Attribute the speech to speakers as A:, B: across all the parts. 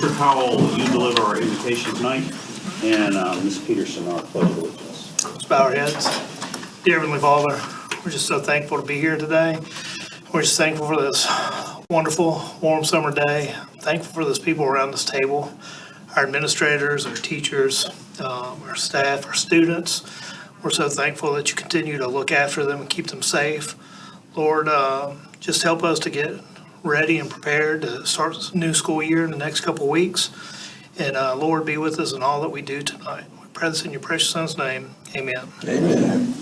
A: Mr. Howell, will you deliver our invitation tonight? And Ms. Peterson, our pledge of allegiance.
B: Let's bow our heads. Dear Heavenly Father, we're just so thankful to be here today. We're just thankful for this wonderful, warm summer day. Thankful for those people around this table, our administrators, our teachers, our staff, our students. We're so thankful that you continue to look after them and keep them safe. Lord, just help us to get ready and prepared to start this new school year in the next couple of weeks. And Lord, be with us in all that we do tonight. We pray this in your precious Son's name. Amen.
C: Amen.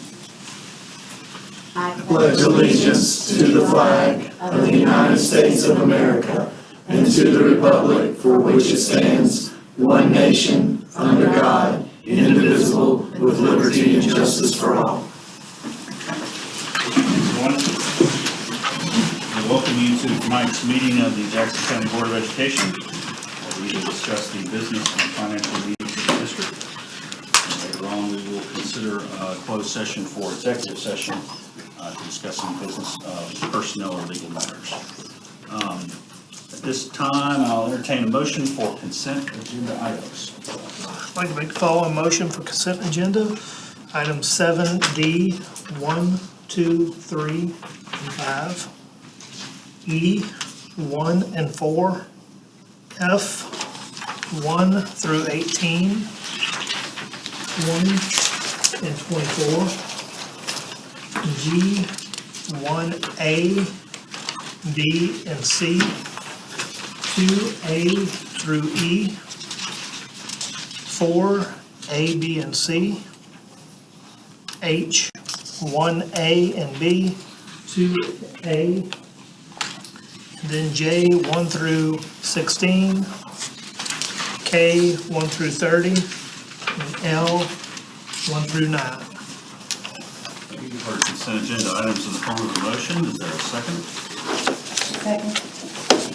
C: I pledge allegiance to the flag of the United States of America and to the republic for which it stands, one nation, under God, indivisible, with liberty and justice for all.
A: I welcome you to tonight's meeting of the Jackson County Board of Education. We will discuss the business and financial needs of the district. Later on, we will consider a closed session for executive session to discuss some business, personnel, or legal matters. At this time, I'll entertain a motion for consent agenda items.
B: I'd like to make the following motion for consent agenda. Item 7D, 1, 2, 3, and 5. E, 1 and 4. F, 1 through 18. 1 and 24. G, 1A, B, and C. 2A through E. 4, A, B, and C. H, 1A and B, 2A. Then J, 1 through 16. K, 1 through 30. And L, 1 through 9.
A: You've heard consent agenda items in the form of a motion. Is there a second?
D: Second.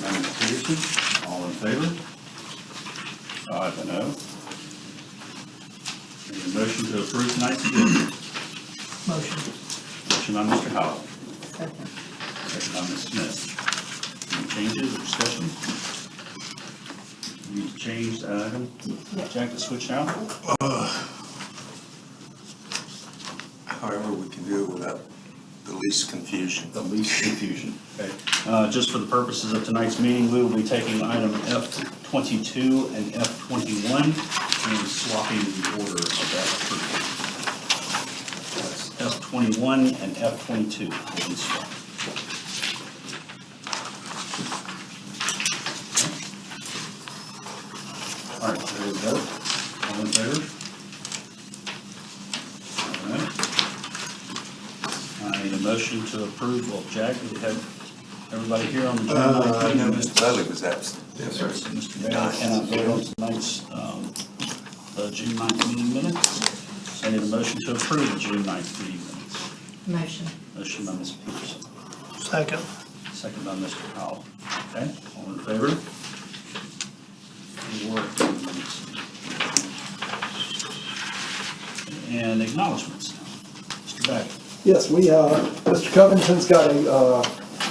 A: Madam Peterson, all in favor? 5 and 0. Need a motion to approve tonight's agenda.
B: Motion.
A: Motion by Mr. Howell,
D: Second.
A: second by Ms. Smith. Any changes or discussion? Need to change that item? Jack, to switch out?
C: However, we can do it without the least confusion.
A: The least confusion. Okay. Just for the purposes of tonight's meeting, we will be taking item F22 and F21 and swapping the order of that approval. That's F21 and F22 will be swapped. All right, there we go. All in favor? All right. I need a motion to approve. Well, Jack, do we have everybody here on the June 9th meeting?
C: No, Mr. Dudley was absent. Yes, sir.
A: Mr. Bailey cannot vote on tonight's June 9th meeting minutes. So I need a motion to approve the June 9th meeting minutes.
D: Motion.
A: Motion by Ms. Peterson,
B: Second.
A: second by Mr. Howell. Okay, all in favor? And acknowledgements. Mr. Beck.
E: Yes, Mr. Covington's got a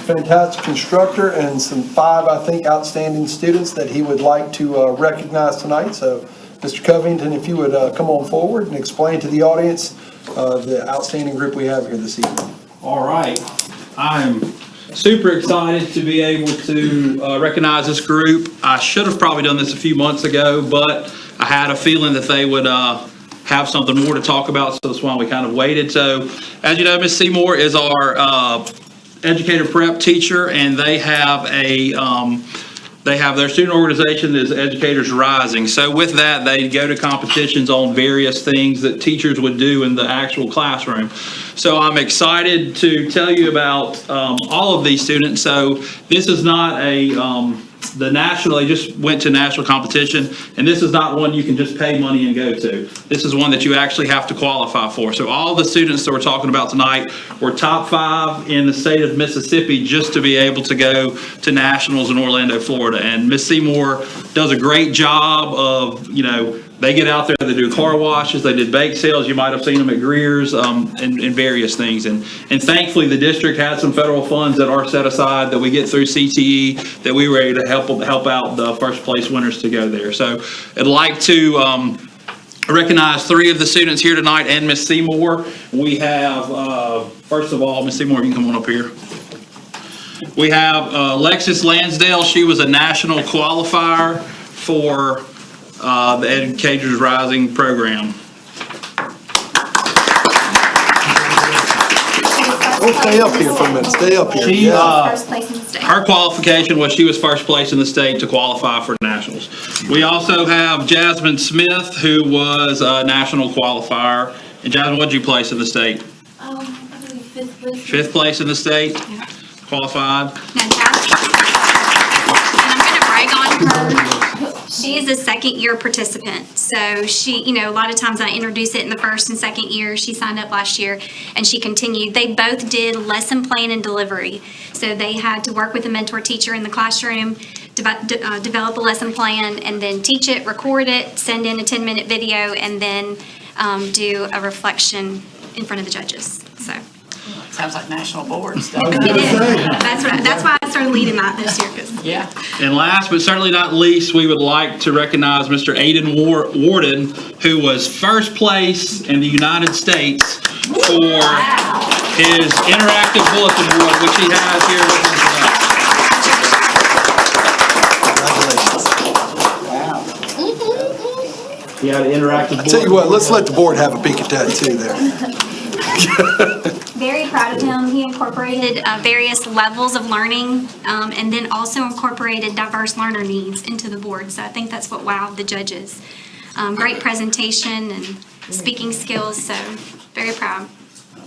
E: fantastic instructor and some 5, I think, outstanding students that he would like to recognize tonight. So, Mr. Covington, if you would come on forward and explain to the audience the outstanding group we have here this evening.
F: All right. I'm super excited to be able to recognize this group. I should have probably done this a few months ago, but I had a feeling that they would have something more to talk about, so that's why we kind of waited. So, as you know, Ms. Seymour is our educator prep teacher, and they have their student organization is Educators Rising. So with that, they go to competitions on various things that teachers would do in the actual classroom. So I'm excited to tell you about all of these students. So this is not they just went to national competition, and this is not one you can just pay money and go to. This is one that you actually have to qualify for. So all the students that we're talking about tonight were top 5 in the state of Mississippi just to be able to go to nationals in Orlando, Florida. And Miss Seymour does a great job of, They get out there, they do car washes, they did bake sales, you might have seen them at Greer's, and various things. And thankfully, the district had some federal funds that are set aside that we get through CTE that we were able to help out the first place winners to go there. So I'd like to recognize 3 of the students here tonight and Miss Seymour. We have, first of all, Miss Seymour, you can come on up here. We have Alexis Lansdale. She was a national qualifier for the Educators Rising program.
E: Oh, stay up here for a minute, stay up here.
F: She,
G: First place in the state.
F: her qualification was she was first place in the state to qualify for nationals. We also have Jasmine Smith, who was a national qualifier. And Jasmine, what did you place in the state?
G: I believe 5th place.
F: 5th place in the state, qualified.
G: Now, Jasmine, and I'm going to brag on her. She is a second-year participant. So she, a lot of times I introduce it in the first and second year. She signed up last year, and she continued. They both did lesson plan and delivery. So they had to work with a mentor teacher in the classroom, develop a lesson plan, and then teach it, record it, send in a 10-minute video, and then do a reflection in front of the judges. So.
H: Sounds like national board stuff.
G: It is. That's why I started leading that this year.
H: Yeah.
F: And last but certainly not least, we would like to recognize Mr. Aiden Warden, who was first place in the United States for his interactive bulletin board, which he has here with him tonight. He had an interactive board.
E: I tell you what, let's let the board have a peek at that too there.
G: Very proud of him. He incorporated various levels of learning and then also incorporated diverse learner needs into the board. So I think that's what wowed the judges. Great presentation and speaking skills, so very proud.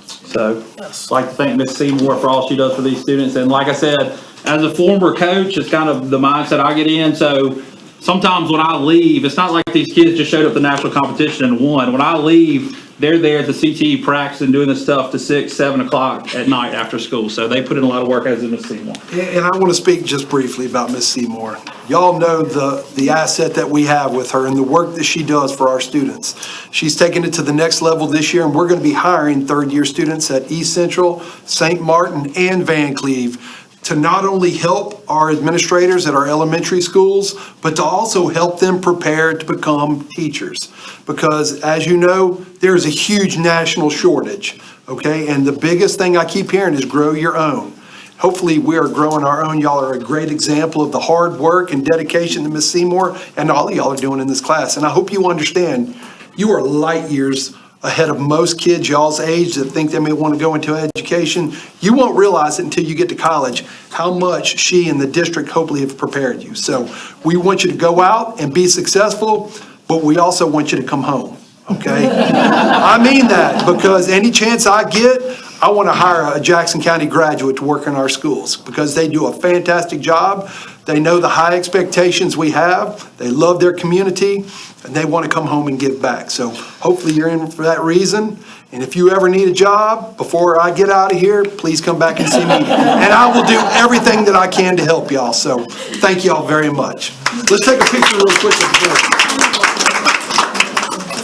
F: So I'd like to thank Ms. Seymour for all she does for these students. And like I said, as a former coach, it's kind of the mindset I get in. So sometimes when I leave, it's not like these kids just showed up to national competition and won. When I leave, they're there at the CTE practice and doing this stuff to 6, 7 o'clock at night after school. So they put in a lot of work, as did Ms. Seymour.
E: And I want to speak just briefly about Miss Seymour. Y'all know the asset that we have with her and the work that she does for our students. She's taken it to the next level this year, and we're going to be hiring third-year students at East Central, St. Martin, and Van Cleve to not only help our administrators at our elementary schools, but to also help them prepare to become teachers. Because as you know, there's a huge national shortage, okay? And the biggest thing I keep hearing is grow your own. Hopefully we are growing our own. Y'all are a great example of the hard work and dedication that Ms. Seymour and all of y'all are doing in this class. And I hope you understand, you are light years ahead of most kids y'all's age that think they may want to go into education. You won't realize it until you get to college how much she and the district hopefully have prepared you. So we want you to go out and be successful, but we also want you to come home, okay? I mean that, because any chance I get, I want to hire a Jackson County graduate to work in our schools because they do a fantastic job. They know the high expectations we have. They love their community, and they want to come home and give back. So hopefully you're in for that reason. And if you ever need a job before I get out of here, please come back and see me. And I will do everything that I can to help y'all. So thank y'all very much. Let's take a picture real quick.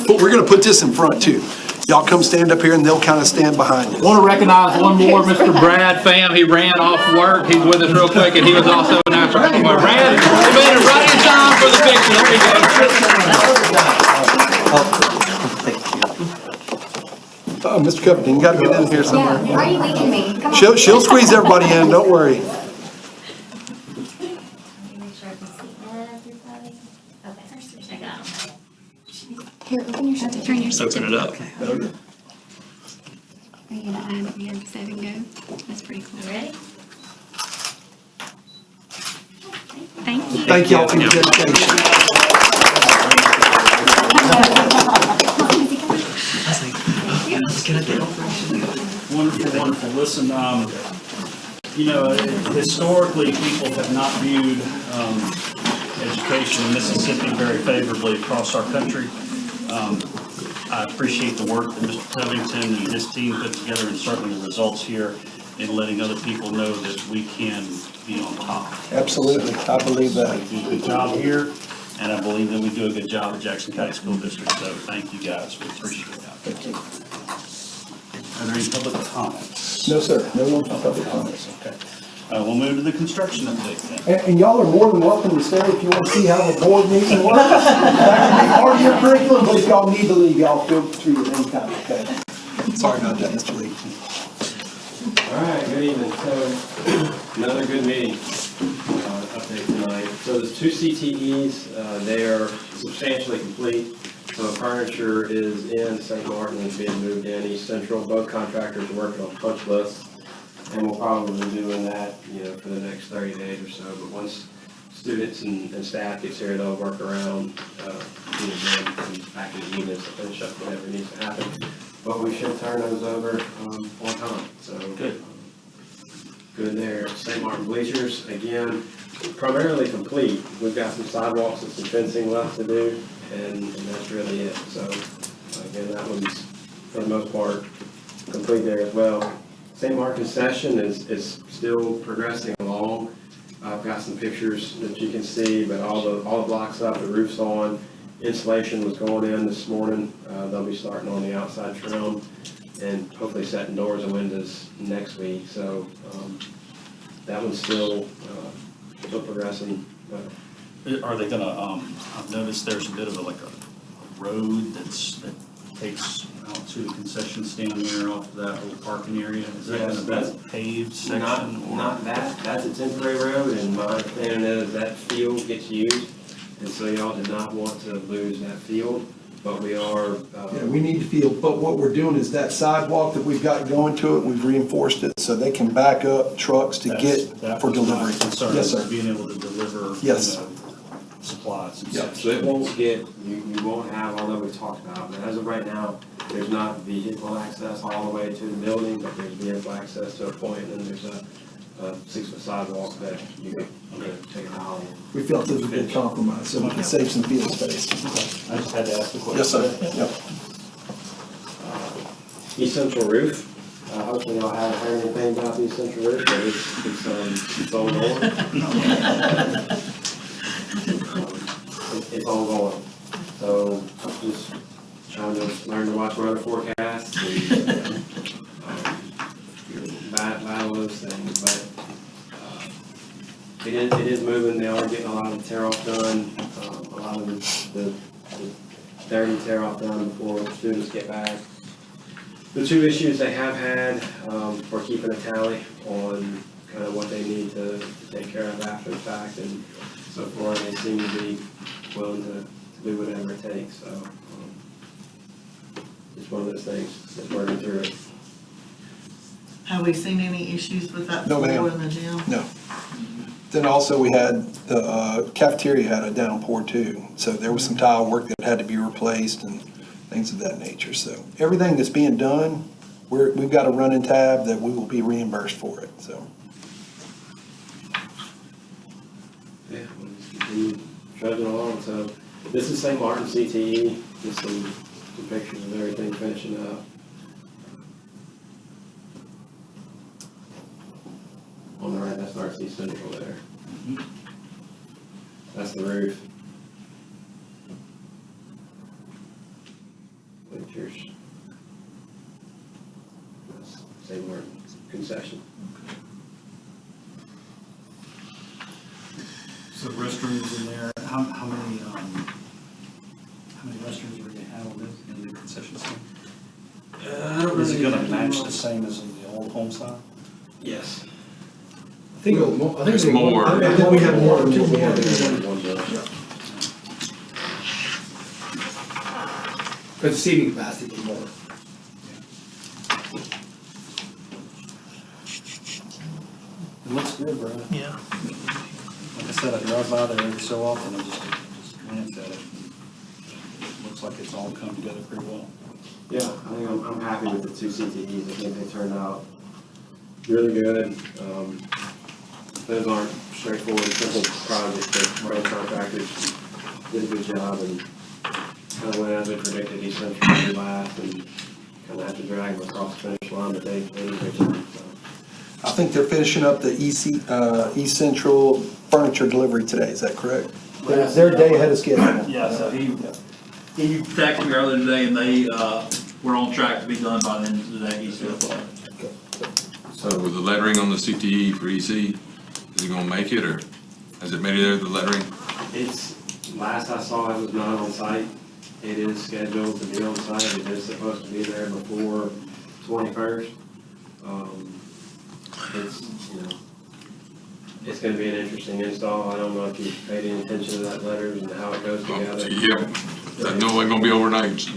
E: But we're going to put this in front too. Y'all come stand up here and they'll kind of stand behind you.
F: Want to recognize one more, Mr. Brad Pham. He ran off work. He's with us real quick, and he was also a national qualifier. Brad, you made it right in time for the picture. There you go.
E: Mr. Covington, you got to get in here somewhere.
G: Yeah, why are you leaving me? Come on.
E: She'll squeeze everybody in, don't worry.
G: Here, open your shirt. Turn your shirt.
F: Open it up.
G: Are you gonna add the end, set and go? That's pretty cool. Ready? Thank you.
E: Thank y'all for your dedication.
A: Wonderful, wonderful. Listen, historically, people have not viewed education in Mississippi very favorably across our country. I appreciate the work that Mr. Covington and his team put together, and certainly the results here in letting other people know that we can be on top.
E: Absolutely, I believe that.
A: They do a good job here. And I believe that we do a good job at Jackson County School District, so thank you guys, we appreciate that.
E: Thank you.
A: Are there any public comments?
E: No, sir, no one for public comments.
A: Okay. We'll move to the construction update then.
E: And y'all are more than welcome to stay if you want to see how the board meeting works. That can be part of your curriculum, but if y'all need to leave, y'all feel free at any time, okay? Sorry about that, Mr. Lee.
I: All right, good evening. So, another good meeting, update tonight. So there's 2 CTEs, they are substantially complete. So furniture is in, St. Martin is being moved in, East Central. Both contractors are working on punch lists. And we'll probably be doing that, for the next 30 days or so. But once students and staff gets here, they'll work around, them and back in the evenings to finish up whatever needs to happen. But we should turn those over on time, so.
A: Good.
I: Good there. St. Martin bleachers, again, primarily complete. We've got some sidewalks and some fencing left to do, and that's really it. So, again, that one's, for the most part, complete there as well. St. Martin concession is still progressing along. I've got some pictures that you can see, but all the blocks up, the roof's on. Insulation was going in this morning. They'll be starting on the outside trim and hopefully setting doors and windows next week. So that one's still progressing.
A: Are they gonna, I've noticed there's a bit of a road that takes out to the concession stand there off of that little parking area. Is that
I: Yes,
A: gonna be a paved section?
I: Not that. That's a temporary road, and my understanding is that field gets used. And so y'all did not want to lose that field, but we are.
E: Yeah, we need to feel, but what we're doing is that sidewalk that we've got going to it, we've reinforced it so they can back up trucks to get
A: That
E: for
A: was my
E: delivery.
A: concern,
E: Yes, sir.
A: being able to deliver.
E: Yes.
A: Supplies and
E: Yep.
A: such.
I: So it won't get, you won't have, although we talked about, but as of right now, there's not vehicle access all the way to the building, but there's vehicle access to a point, and then there's a 6-foot sidewalk that you can take a dolly.
E: We felt it was a good compromise, so we can save some field space.
A: I just had to ask the question.
E: Yes, sir. Yep.
I: East Central roof, hopefully y'all haven't heard anything about the East Central roof, but it's all going. It's all going. So just trying to learn to watch weather forecasts and battle those things, but it is moving. They are getting a lot of the tear off done, a lot of the dirty tear off done before students get back. The 2 issues they have had for keeping a tally on kind of what they need to take care of after the fact, and so far they seem to be willing to do whatever it takes. So it's one of those things, just working through it.
J: Have we seen any issues with that
E: No, ma'am.
J: floor in the gym?
E: No. Then also we had, the cafeteria had a downpour too. So there was some tile work that had to be replaced and things of that nature. So everything that's being done, we've got a running tab that we will be reimbursed for it, so.
I: Yeah, we'll just continue trudging along. So this is St. Martin CTE, just some pictures of everything finishing up. On the right, that's RC Central there. That's the roof. Bleachers. That's St. Martin concession.
A: So restrooms in there, how many restrooms are we gonna have on this in the concession stand? Is it gonna match the same as in the old home side?
I: Yes.
C: I think
F: There's more.
C: I think we have more than what we have.
I: One building.
C: But the seating capacity is more.
A: It looks good, bro.
B: Yeah.
A: Like I said, I drive by there every so often, I just glance at it. It looks like it's all come together pretty well.
I: Yeah, I think I'm happy with the 2 CTEs. I think they turned out really good. Those aren't straightforward, simple projects, but both contractors did a good job and kind of went as we predicted. East Central would be last and kind of had to drag them across the finish line, but they did a good job. So.
E: I think they're finishing up the East Central furniture delivery today, is that correct? They're a day ahead of schedule.
F: Yeah, so he texted me earlier today and they, were on track to be done by the end of the day, he said.
K: So with the lettering on the CTE for EC, is it gonna make it, or has it made it there, the lettering?
I: It's, last I saw, it was not on site. It is scheduled to be on site. It is supposed to be there before 21st. It's, you know, it's gonna be an interesting install. I don't know if you paid any attention to that letters and how it goes together.
K: Yeah, I know it ain't gonna be overnight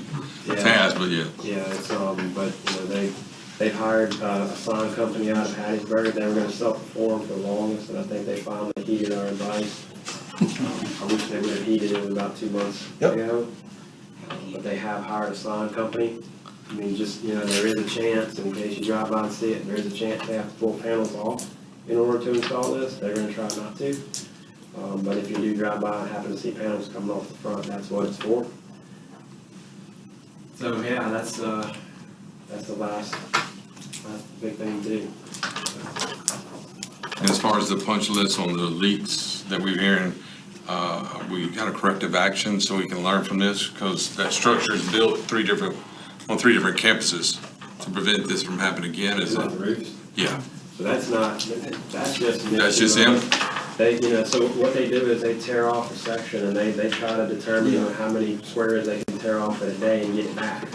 K: task, but yeah.
I: Yeah, it's, but, you know, they've hired a sign company out of Hattiesburg. They were gonna self-perform for the longest, and I think they finally heeded our advice. I wish they would have heeded it about 2 months ago. But they have hired a sign company. I mean, just, you know, there is a chance, in case you drive by and see it, there is a chance they have to pull panels off in order to install this. They're gonna try not to. But if you do drive by and happen to see panels coming off the front, that's what it's for. So, yeah, that's the last big thing to do.
K: And as far as the punch list on the leaks that we're hearing, we got a corrective action so we can learn from this, because that structure is built on three different campuses to prevent this from happening again, is
I: On the
K: it?
I: roofs.
K: Yeah,
I: So that's just.
K: that's just him?
I: They, you know, so what they do is they tear off a section and they try to determine, you know, how many squares they can tear off in a day and get it back.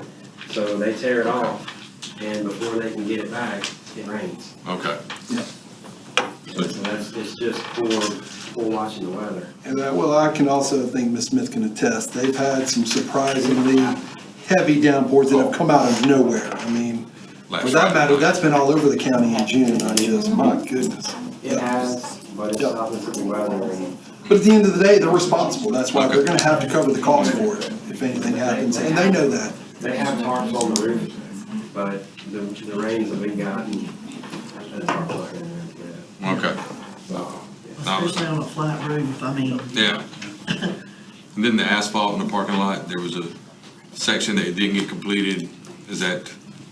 I: So they tear it off, and before they can get it back, it rains.
K: Okay.
I: So it's just poor watching the weather.
E: And well, I can also think Ms. Smith can attest, they've had some surprisingly heavy downpours that have come out of nowhere. I mean, for that matter, that's been all over the county in June. I just, my goodness.
I: It has, but it's nothing to the weather. And
E: But at the end of the day, they're responsible. That's why they're gonna have to cover the cost for it if anything happens, and they know that.
I: they have tarps on the roof, but the rains that we've gotten, that's our plan.
K: Okay.
J: Especially on a flat roof, I mean.
K: Yeah. And then the asphalt in the parking lot, there was a section that didn't get completed. Is that?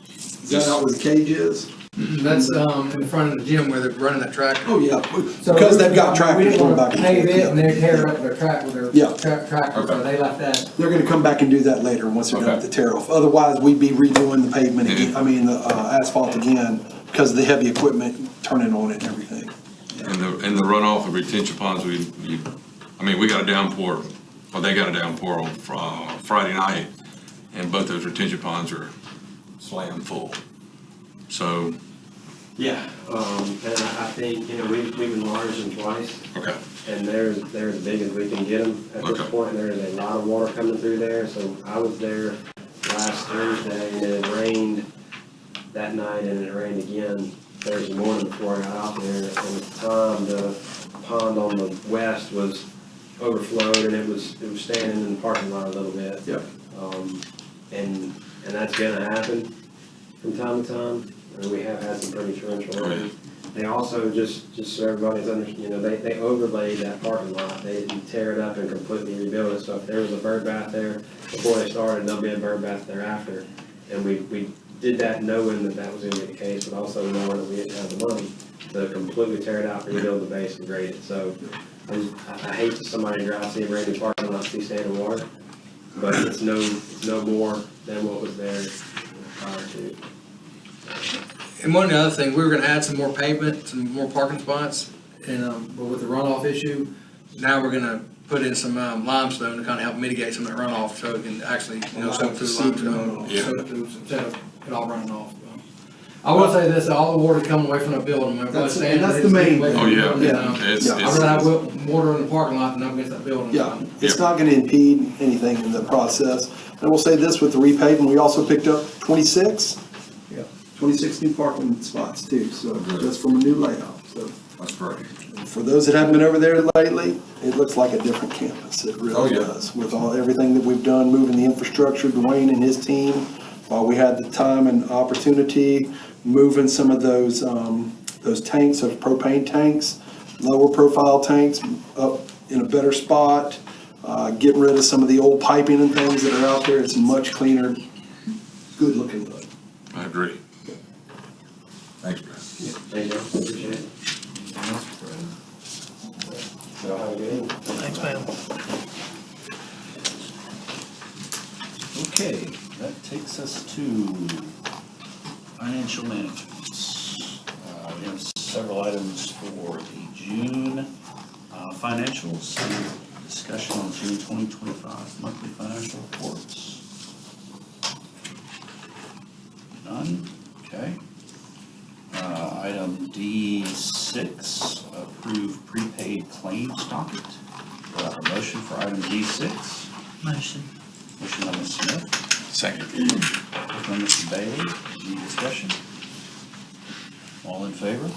E: Is that out where the cage is?
L: That's in front of the gym where they're running that track.
E: Oh, yeah, because they've got tractors going back and forth.
L: Pave it and they're tearing up their track with
E: Yeah.
L: their tractor, so they left that.
E: They're gonna come back and do that later, once they're done with the tear off. Otherwise, we'd be redoing the pavement again, the asphalt again, because of the heavy equipment turning on it and everything.
K: And the runoff of retention ponds, we got a downpour, well, they got a downpour on Friday night, and both those retention ponds are slam full. So,
I: Yeah, and I think, you know, we've enlarged them twice,
K: okay,
I: and they're as big as we can get them at this
K: Okay.
I: point. There is a lot of water coming through there, so I was there last Thursday, and it rained that night, and it rained again Thursday morning before I got out there. And at the time, the pond on the west was overflowed, and it was standing in the parking lot a little bit.
E: Yep.
I: And that's gonna happen from time to time. And we have had some pretty torrential rain. They also, just so everybody's you know, they overlaid that parking lot. They didn't tear it up and completely rebuild it. So if there was a bird bath there before they started, there'll be a bird bath thereafter. And we did that knowing that was gonna be the case, but also knowing that we didn't have the money to completely tear it out, rebuild the base and grade it. So I hate to somebody drive, see a brand new parking lot, see standing water, but it's no more than what was there prior to.
L: And one of the other things, we were gonna add some more pavement, some more parking spots, and, but with the runoff issue, now we're gonna put in some limestone to kind of help mitigate some of that runoff, so it can actually, soak through the limestone,
K: Yeah.
L: soak through, instead of it all running off. I will say this, all the water's coming away from the building.
E: That's the main thing.
K: oh, yeah.
E: Yeah.
K: It's,
L: I'd rather have water in the parking lot than up against that building.
E: Yeah, it's not gonna impede anything in the process. And we'll say this with the repaving, we also picked up 26 new parking spots too, so just from a new layout, so.
K: that's great.
E: For those that haven't been over there lately, it looks like a different campus, it
K: Oh,
E: really
K: yeah.
E: does. With everything that we've done, moving the infrastructure, Dwayne and his team, while we had the time and opportunity, moving some of those tanks, those propane tanks, lower profile tanks, up in a better spot, getting rid of some of the old piping and things that are out there, it's much cleaner, good looking look.
K: I agree. Thanks, Brad.
I: Thank you, appreciate it. Y'all have a good evening.
B: Thanks, man.
A: Okay, that takes us to financial management. We have several items for the June financials. Discussion on June 2025 monthly financial reports. None, okay. Item D6, approve prepaid claims docket. Do I have a motion for item D6?
J: Motion.
A: Motion by Ms. Smith,
K: Second.
A: second by Mr. Bailey. Any discussion? All in favor?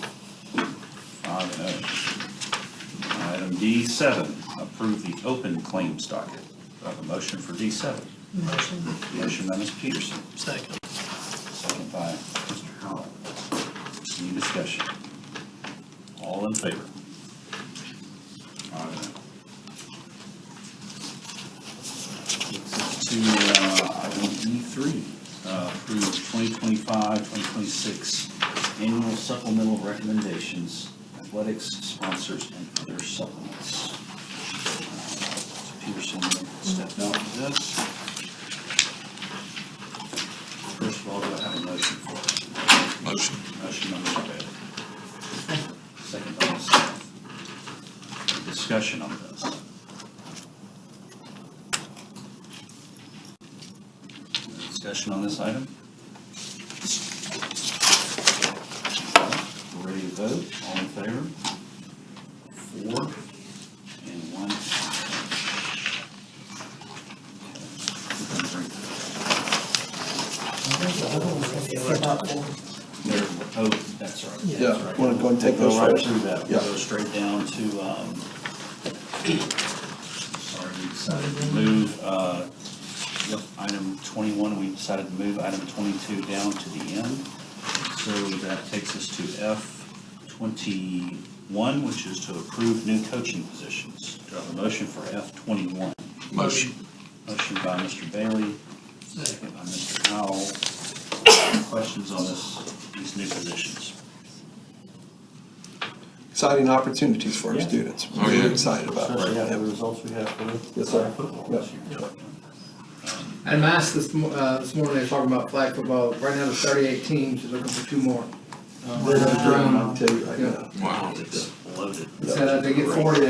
A: 5-0. Item D7, approve the open claims docket. Do I have a motion for D7?
J: Motion.
A: Motion by Ms. Peterson,
B: Second.
A: second by Mr. Howell. Any discussion? All in favor? 5-0. To item E3, approve 2025-2026 annual supplemental recommendations, athletics, sponsors, and other supplements. Mr. Peterson stepped out for this. First of all, do I have a motion for it?
K: Motion.
A: Motion by Mr. Bailey. Second by Ms. Smith. Discussion on this. Discussion on this item? We're ready to vote. All in favor? 4 and 1. Oh, that's right.
E: Yeah,
A: That's right.
E: want to go and take
A: We'll
E: those
A: go right
E: first?
A: through that.
E: Yeah.
A: We'll go straight down to, sorry, we decided to move, yep, item 21, we decided to move item 22 down to the end. So that takes us to F21, which is to approve new coaching positions. Do I have a motion for F21?
K: Motion.
A: Motion by Mr. Bailey, second by Mr. Howell. Questions on these new positions?
E: Exciting opportunities for our
A: Yeah.
E: students.
K: Oh,
E: We're
K: yeah.
E: excited about it.
A: Especially after
E: Yeah.
A: the results we have for the
E: Yes, sir.
A: football
E: Yeah.
A: this year.
L: And Mass this morning, they were talking about flag football. Right now, there's 38 teams, they're looking for 2 more.
E: They're gonna do it, I'll tell you right now.
K: Wow.
A: It's loaded.
L: So if they get 40,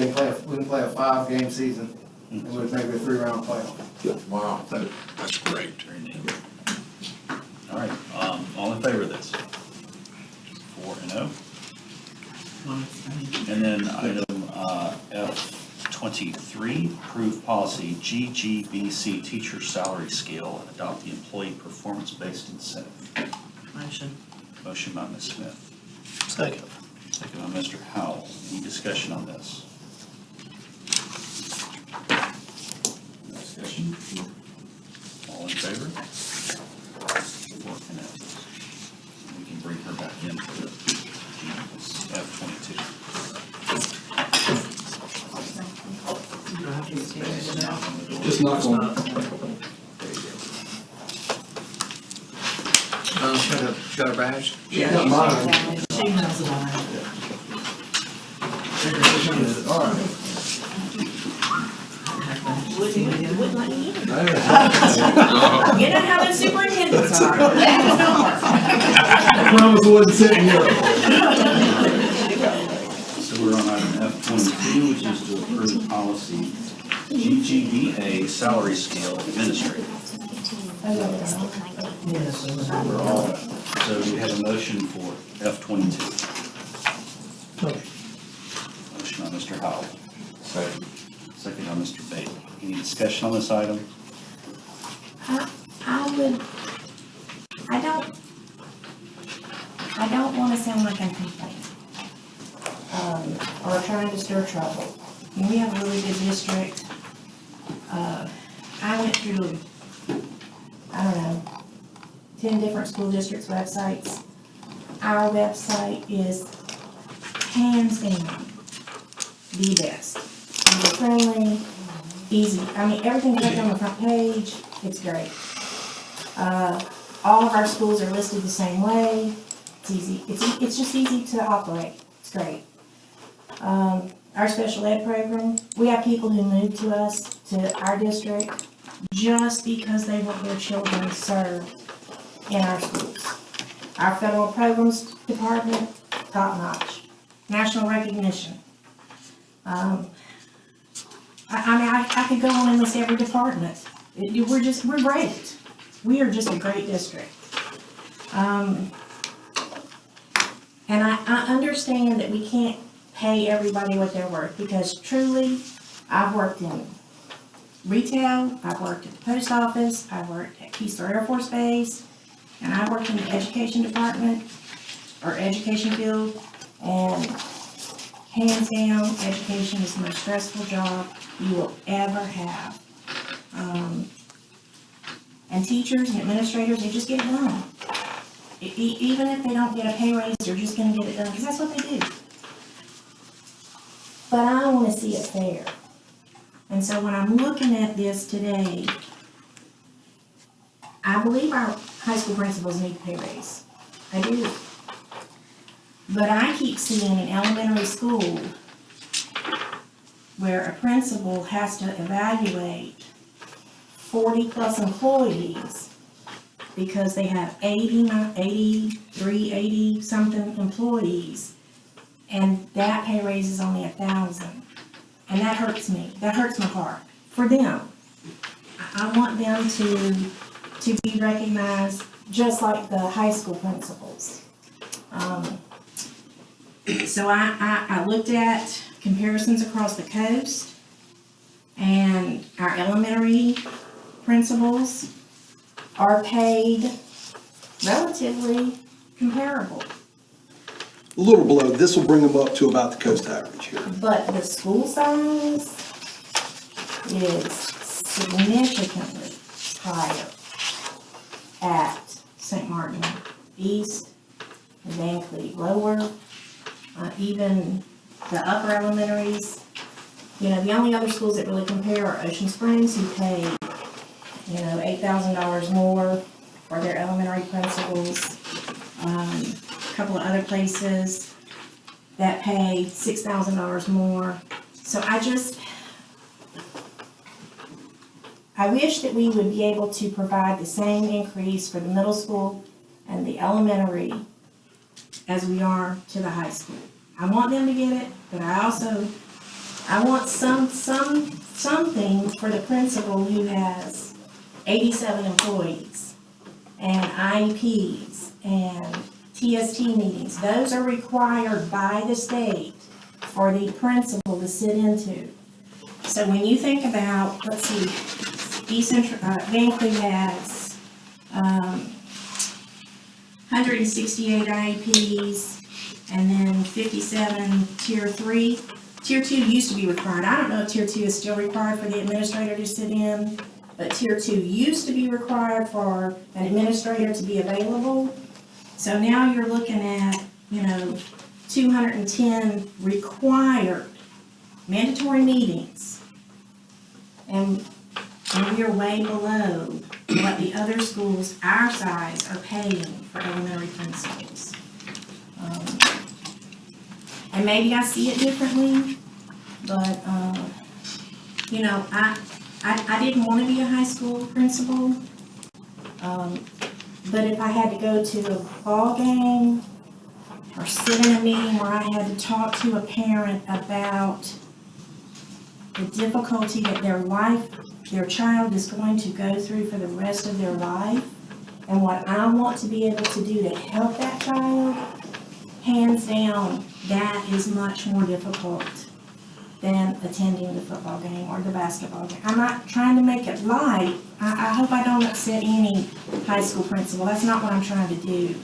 L: we can play a 5-game season, and we'd make it a 3-round playoff.
K: Wow. That's great.
A: Very neat. All right, all in favor of this? 4-0. And then item F23, approve policy GGBC teacher salary scale and adopt the employee performance-based incentive.
J: Motion.
A: Motion by Ms. Smith,
B: Second.
A: second by Mr. Howell. Any discussion on this? No discussion? All in favor? 4-0. We can bring her back in for the F22.
E: Just knock on.
L: She got a badge?
J: Yeah.
E: Got mine.
J: She knows it all.
E: All right.
J: Wouldn't let me in.
K: Uh,
J: You know how the superintendents are.
E: I promise I wasn't sitting here.
A: So we're on item F22, which is to approve policy GGBA salary scale administrator. We're all, so we have a motion for F22. Motion by Mr. Howell.
K: Second.
A: Second by Mr. Bailey. Any discussion on this item?
D: I don't wanna sound like I'm complaining, or trying to stir trouble. We have a really good district. I went through, I don't know, 10 different school districts' websites. Our website is hands down the best. User-friendly, easy. I mean, everything's right on the front page. It's great. All of our schools are listed the same way. It's easy. It's just easy to operate. It's great. our special ed program, we have people who move to us, to our district, just because they want their children served in our schools. Our federal programs department, top notch, national recognition. I mean, I could go on and list every department. We're great. We are just a great district. And I understand that we can't pay everybody what they're worth, because truly, I've worked in retail, I've worked at the post office, I've worked at Keesler Air Force Base, and I've worked in the education department, or education field, and hands down, education is the most stressful job you will ever have. And teachers and administrators, they just get it done. Even if they don't get a pay raise, they're just gonna get it done, because that's what they do. But I wanna see it fair. And so when I'm looking at this today, I believe our high school principals need a pay raise. I do. But I keep seeing in elementary school where a principal has to evaluate 40-plus employees because they have 80-something employees, and that pay raise is only 1,000. And that hurts me. That hurts my heart for them. I want them to be recognized just like the high school principals. So I looked at comparisons across the coast, and our elementary principals are paid relatively comparable.
E: A little below, this will bring them up to about the coast average here.
D: But the school size is significantly higher at St. Martin East, Van Cleve Lower, even the upper elementaries. You know, the only other schools that really compare are Ocean Springs, who pay, $8,000 more for their elementary principals. A couple of other places that pay $6,000 more. So I wish that we would be able to provide the same increase for the middle school and the elementary as we are to the high school. I want them to get it, but I want something for the principal who has 87 employees and IEPs and TST meetings. Those are required by the state for the principal to sit into. So when you think about, let's see, Van Cleve has 168 IEPs and then 57 Tier 3. Tier 2 used to be required. I don't know if Tier 2 is still required for the administrator to sit in, but Tier 2 used to be required for an administrator to be available. So now you're looking at, 210 required mandatory meetings. And we are way below what the other schools our size are paying for elementary principals. And maybe I see it differently, but, I didn't want to be a high school principal. But if I had to go to a ball game or sit in a meeting where I had to talk to a parent about the difficulty that their child is going to go through for the rest of their life, and what I want to be able to do to help that child, hands down, that is much more difficult than attending the football game or the basketball game. I'm not trying to make it light. I hope I don't upset any high school principal. That's not what I'm trying to do.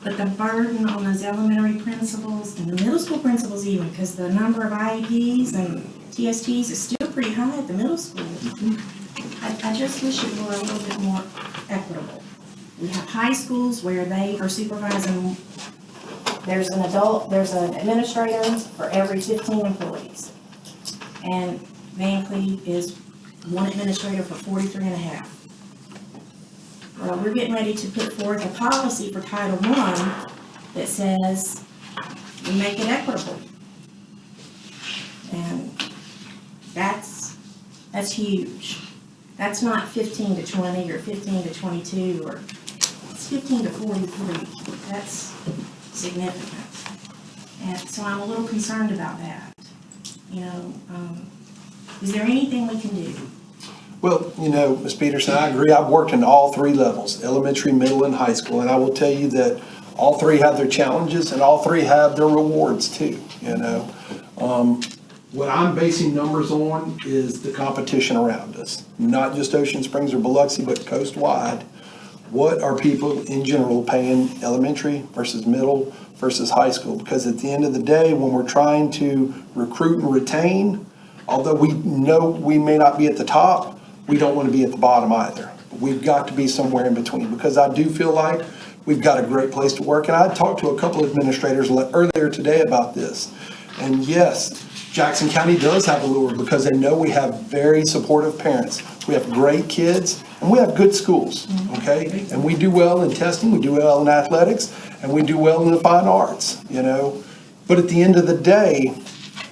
D: But the burden on those elementary principals and the middle school principals even, because the number of IEPs and TSTs is still pretty high at the middle school. I just wish it were a little bit more equitable. We have high schools where they are supervising, there's an administrator for every 15 employees. And Van Cleve is one administrator for 43 and a half. Well, we're getting ready to put forth a policy for Title I that says we make it equitable. That's huge. That's not 15 to 20 or 15 to 22 or it's 15 to 43. That's significant. And so I'm a little concerned about that. You know, is there anything we can do?
E: Well, you know, Ms. Peterson, I agree. I've worked in all three levels, elementary, middle, and high school. And I will tell you that all three have their challenges and all three have their rewards too, you know. What I'm basing numbers on is the competition around us, not just Ocean Springs or Biloxi, but coast-wide. What are people in general paying elementary versus middle versus high school? Because at the end of the day, when we're trying to recruit and retain, although we know we may not be at the top, we don't want to be at the bottom either. We've got to be somewhere in between, because I do feel like we've got a great place to work. And I talked to a couple of administrators earlier today about this. And yes, Jackson County does have a lure because they know we have very supportive parents. We have great kids and we have good schools, okay? And we do well in testing, we do well in athletics, and we do well in the fine arts, you know? But at the end of the day,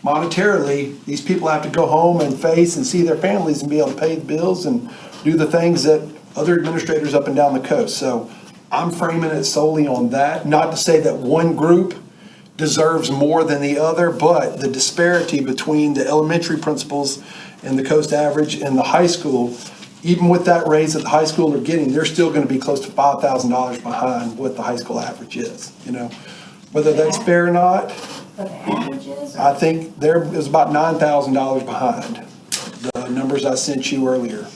E: monetarily, these people have to go home and face and see their families and be able to pay the bills and do the things that other administrators up and down the coast. So I'm framing it solely on that, not to say that one group deserves more than the other, but the disparity between the elementary principals and the coast average and the high school, even with that raise that the high school are getting, they're still going to be close to $5,000 behind what the high school average is, you know. Whether that's fair or not,
D: For the averages?
E: I think there is about $9,000 behind the numbers I sent you earlier.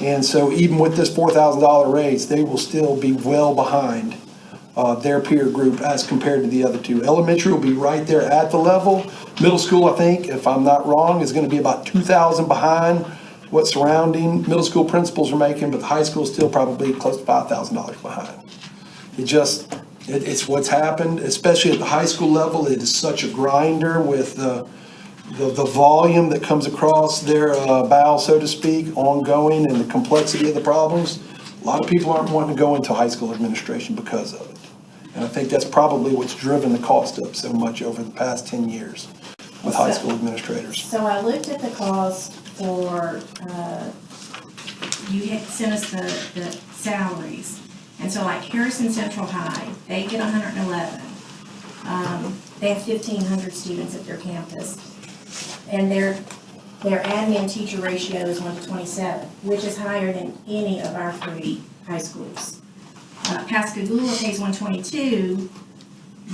E: And so even with this $4,000 raise, they will still be well behind their peer group as compared to the other two. Elementary will be right there at the level. Middle school, I think, if I'm not wrong, is going to be about $2,000 behind what surrounding middle school principals are making, but the high school is still probably close to $5,000 behind. It's what's happened, especially at the high school level. It is such a grinder with the volume that comes across their bow, so to speak, ongoing, and the complexity of the problems. A lot of people aren't wanting to go into high school administration because of it. And I think that's probably what's driven the cost up so much over the past 10 years with high school administrators.
D: So I looked at the cost for, you had sent us the salaries. And so like Harrison Central High, they get 111. They have 1,500 students at their campus. And their admin teacher ratio is 1:27, which is higher than any of our three high schools. Pascagoula pays 122.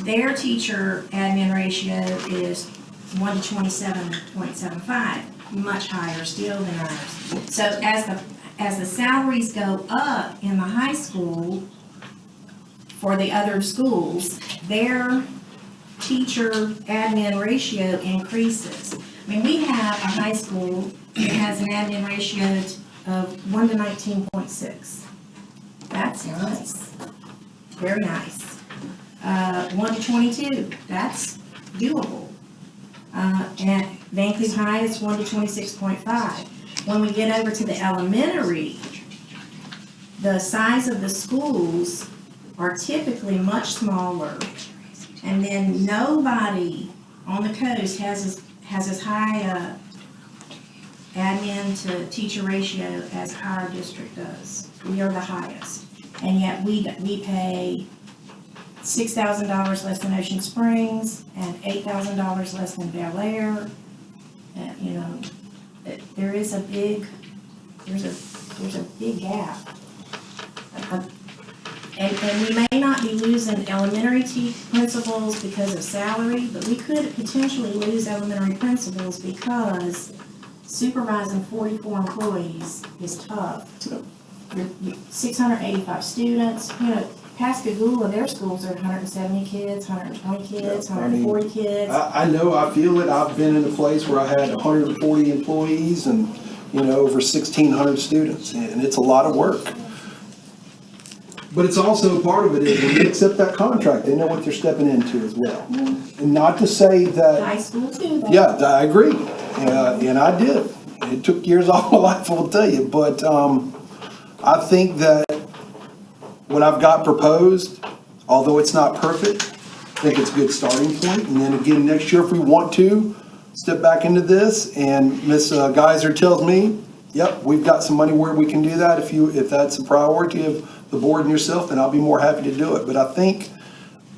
D: Their teacher admin ratio is 1:27.75, much higher still than ours. So as the salaries go up in the high school for the other schools, their teacher admin ratio increases. I mean, we have a high school that has an admin ratio of 1:19.6. That's nice, very nice. 1:22, that's doable. And Vancouver High is 1:26.5. When we get over to the elementary, the size of the schools are typically much smaller. And then nobody on the coast has as high admin to teacher ratio as our district does. We are the highest. And yet we pay $6,000 less than Ocean Springs and $8,000 less than Bel Air. You know, there's a big gap. And we may not be losing elementary principals because of salary, but we could potentially lose elementary principals because supervising 44 employees is tough. 685 students, you know, Pascagoula, their schools are 170 kids, 120 kids, 140 kids.
E: I know, I feel it. I've been in a place where I had 140 employees and, you know, over 1,600 students, and it's a lot of work. But it's also, part of it is when they accept that contract, they know what they're stepping into as well. And not to say that.
D: High school too, though.
E: Yeah, I agree, and I did. It took years off my life, I will tell you, but I think that what I've got proposed, although it's not perfect, I think it's a good starting point. And then again, next year, if we want to, step back into this, and Ms. Geiser tells me, yep, we've got some money where we can do that. If that's a priority of the board and yourself, then I'll be more happy to do it. But I think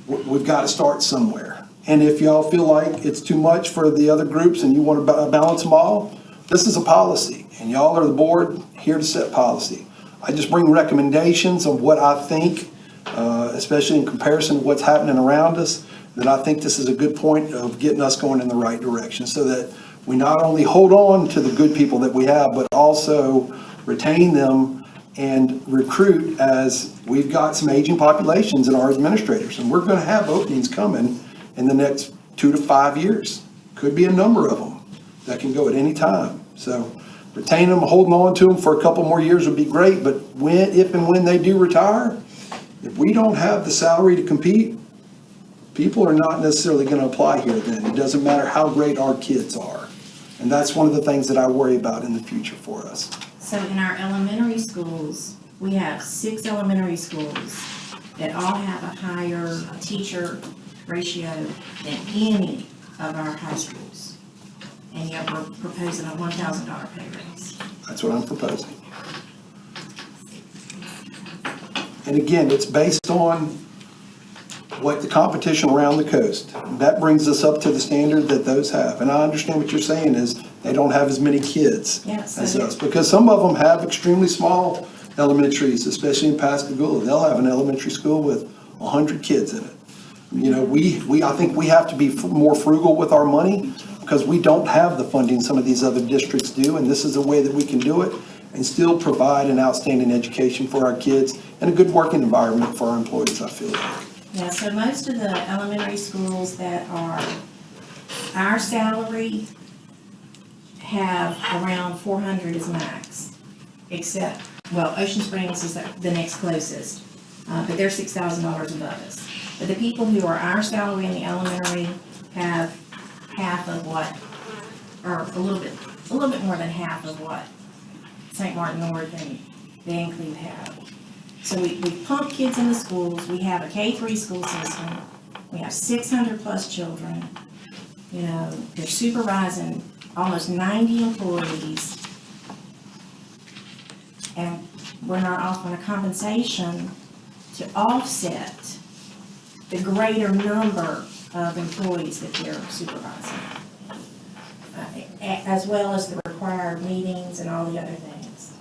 E: we've got to start somewhere. And if y'all feel like it's too much for the other groups and you want to balance them all, this is a policy, and y'all are the board here to set policy. I just bring recommendations of what I think, especially in comparison to what's happening around us, that I think this is a good point of getting us going in the right direction, so that we not only hold on to the good people that we have, but also retain them and recruit, as we've got some aging populations in our administrators, and we're going to have openings coming in the next 2 to 5 years. Could be a number of them that can go at any time. So retain them, holding on to them for a couple more years would be great, but if and when they do retire, if we don't have the salary to compete, people are not necessarily going to apply here then. It doesn't matter how great our kids are. And that's one of the things that I worry about in the future for us.
D: So in our elementary schools, we have 6 elementary schools that all have a higher teacher ratio than any of our high schools. And yet we're proposing a $1,000 pay raise.
E: That's what I'm proposing. And again, it's based on what the competition around the coast. That brings us up to the standard that those have. And I understand what you're saying is they don't have as many kids as us. Because some of them have extremely small elementaries, especially in Pascagoula. They'll have an elementary school with 100 kids in it. You know, I think we have to be more frugal with our money, because we don't have the funding some of these other districts do. And this is a way that we can do it and still provide an outstanding education for our kids and a good working environment for our employees, I feel like.
D: Yeah, so most of the elementary schools that are our salary have around 400 as max, except, well, Ocean Springs is the next closest, but they're $6,000 above us. But the people who are our salary in the elementary have half of what, or a little bit more than half of what St. Martin North and Van Cleve have. So we pump kids in the schools. We have a K-3 school system. We have 600 plus children. You know, they're supervising almost 90 employees. And we're not offering a compensation to offset the greater number of employees that they're supervising, as well as the required meetings and all the other things.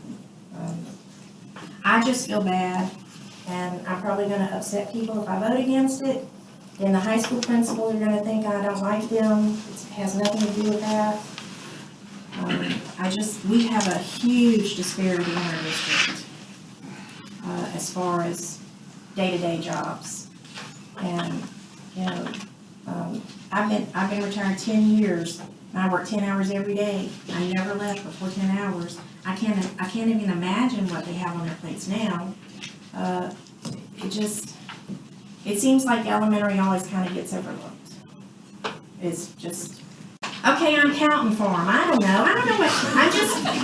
D: I just feel bad, and I'm probably gonna upset people if I vote against it. Then the high school principals are gonna think I don't like them. It has nothing to do with that. We have a huge disparity in our district, as far as day-to-day jobs. And, you know, I've been retired 10 years, and I work 10 hours every day. I never left before 10 hours. I can't even imagine what they have on their plates now. It seems like elementary always kind of gets overlooked. It's just, okay, I'm counting for them. I don't know what,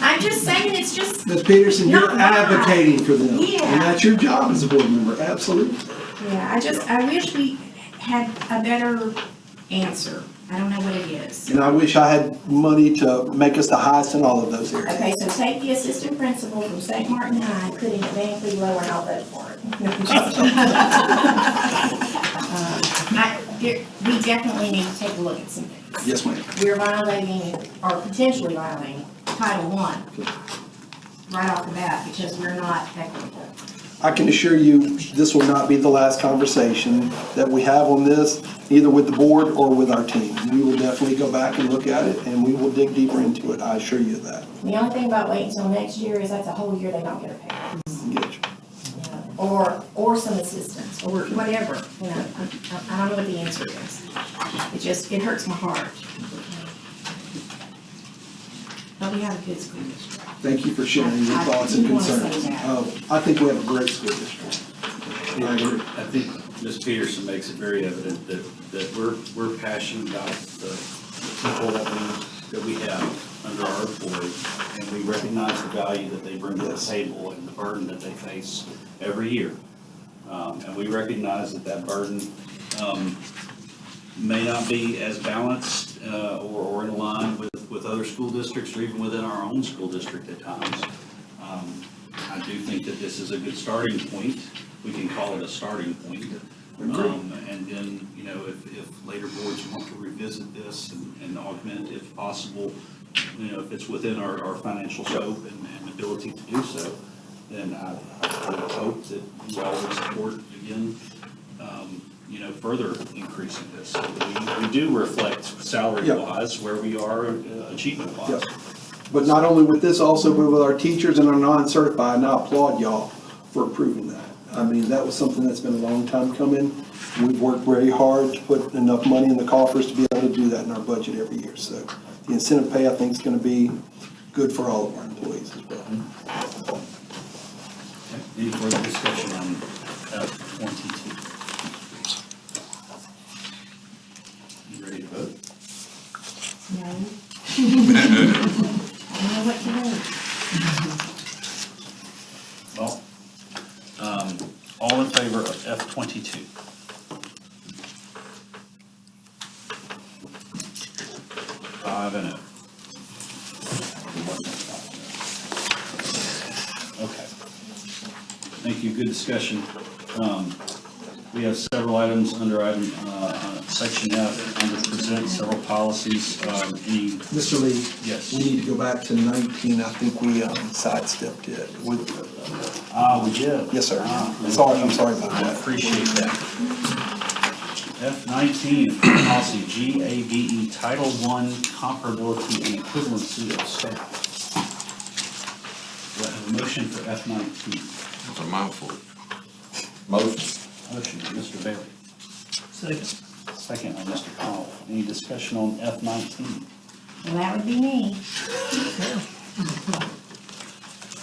D: I'm just saying it's just.
E: Ms. Peterson, you're
D: not
E: advocating for them.
D: Yeah.
E: And that's your job as a board member, absolutely.
D: Yeah, I wish we had a better answer. I don't know what it is.
E: And I wish I had money to make us the highest in all of those areas.
D: Okay, so take the assistant principal from St. Martin High, put him at Van Cleve Lower, and I'll vote for it. We definitely need to take a look at some things.
E: Yes, ma'am.
D: We're violating, or potentially violating, Title I right off the bat, because we're not equitable.
E: I can assure you, this will not be the last conversation that we have on this, either with the board or with our team. We will definitely go back and look at it, and we will dig deeper into it, I assure you of that.
D: The only thing about waiting until next year is that's a whole year they don't get a pay.
E: Get you.
D: Or some assistance, or whatever, you know, I don't know what the answer is. It hurts my heart. But we have a good school district.
E: Thank you for sharing your thoughts and
D: I do wanna say
E: concerns.
D: that.
E: I think we have a great school district.
A: I think Ms. Peterson makes it very evident that we're passionate about the people that we have under our employees, and we recognize the value that they bring to the table and the burden that they face every year. And we recognize that burden may not be as balanced or in line with other school districts, or even within our own school district at times. I do think that this is a good starting point. We can call it a starting point. And then, you know, if later boards want to revisit this and augment if possible, you know, if it's within our financial scope and ability to do so, then I would hope that you all would support, again, you know, further increasing this. So we do reflect salary-wise where we are achievement-wise.
E: Yes. But not only with this, also with our teachers and our non-certified, and I applaud y'all for approving that. I mean, that was something that's been a long time coming. We've worked very hard to put enough money in the coffers to be able to do that in our budget every year. So the incentive pay, I think, is going to be good for all of our employees as well.
A: Okay. Any further discussion on F-22? You ready to vote?
D: No. I don't know what to do.
A: Well, all in favor of F-22? Five and oh. Okay. Thank you, good discussion. We have several items under section F, under present, several policies. Any,
E: Mr. Lee?
A: yes?
E: We need to go back to 19. I think we sidestepped it.
A: We did.
E: Yes, sir.
A: Sorry,
E: I'm sorry about
A: I
E: that.
A: appreciate that. F-19, policy GABE, Title I, comparability and equivalency of staff. Do I have a motion for F-19?
K: That's a mouthful.
A: Motion, Mr. Bailey. Second. Second by Mr. Powell. Any discussion on F-19?
D: Well, that would be me.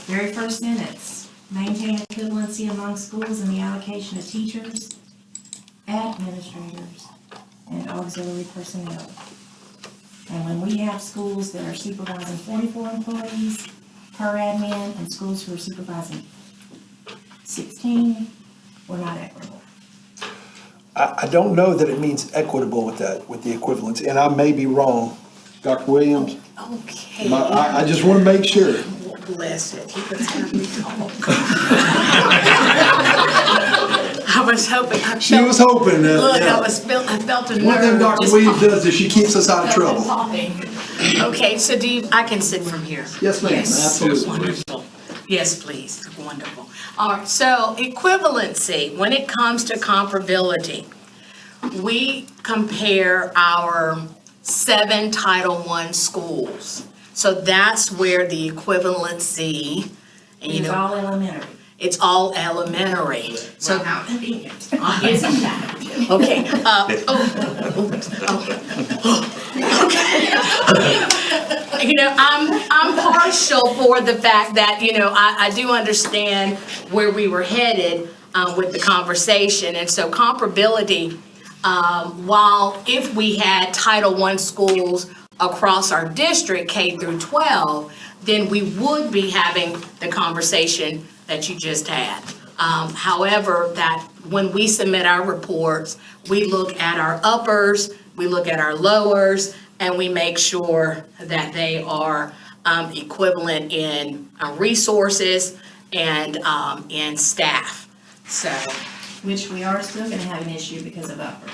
D: Very first sentence, maintain equivalency among schools in the allocation of teachers, administrators, and auxiliary personnel. And when we have schools that are supervising 44 employees per admin and schools who are supervising 16, we're not equitable.
E: I don't know that it means equitable with that, with the equivalence, and I may be wrong. Dr. Williams?
H: Okay.
E: I just want to make sure.
H: Bless it, he was having me talk. I was hoping.
E: She was hoping that,
H: Look,
E: yeah.
H: I felt a nerve.
E: One thing Dr.
H: just
E: Williams does is she keeps us out of trouble.
H: popping. Okay, so I can sit from here?
E: Yes, ma'am, absolutely.
H: Wonderful. Yes, please, wonderful. All right, so equivalency, when it comes to comparability, we compare our 7 Title I schools. So that's where the equivalency, and you
D: It's
H: know,
D: all elementary.
H: it's all elementary. So,
D: Well, how convenient. Isn't that?
H: okay, you know, I'm partial for the fact that, you know, I do understand where we were headed with the conversation. And so comparability, while if we had Title I schools across our district, K through 12, then we would be having the conversation that you just had. However, that when we submit our reports, we look at our uppers, we look at our lowers, and we make sure that they are equivalent in resources and in staff. So,
D: Which we are still gonna have an issue because of upper.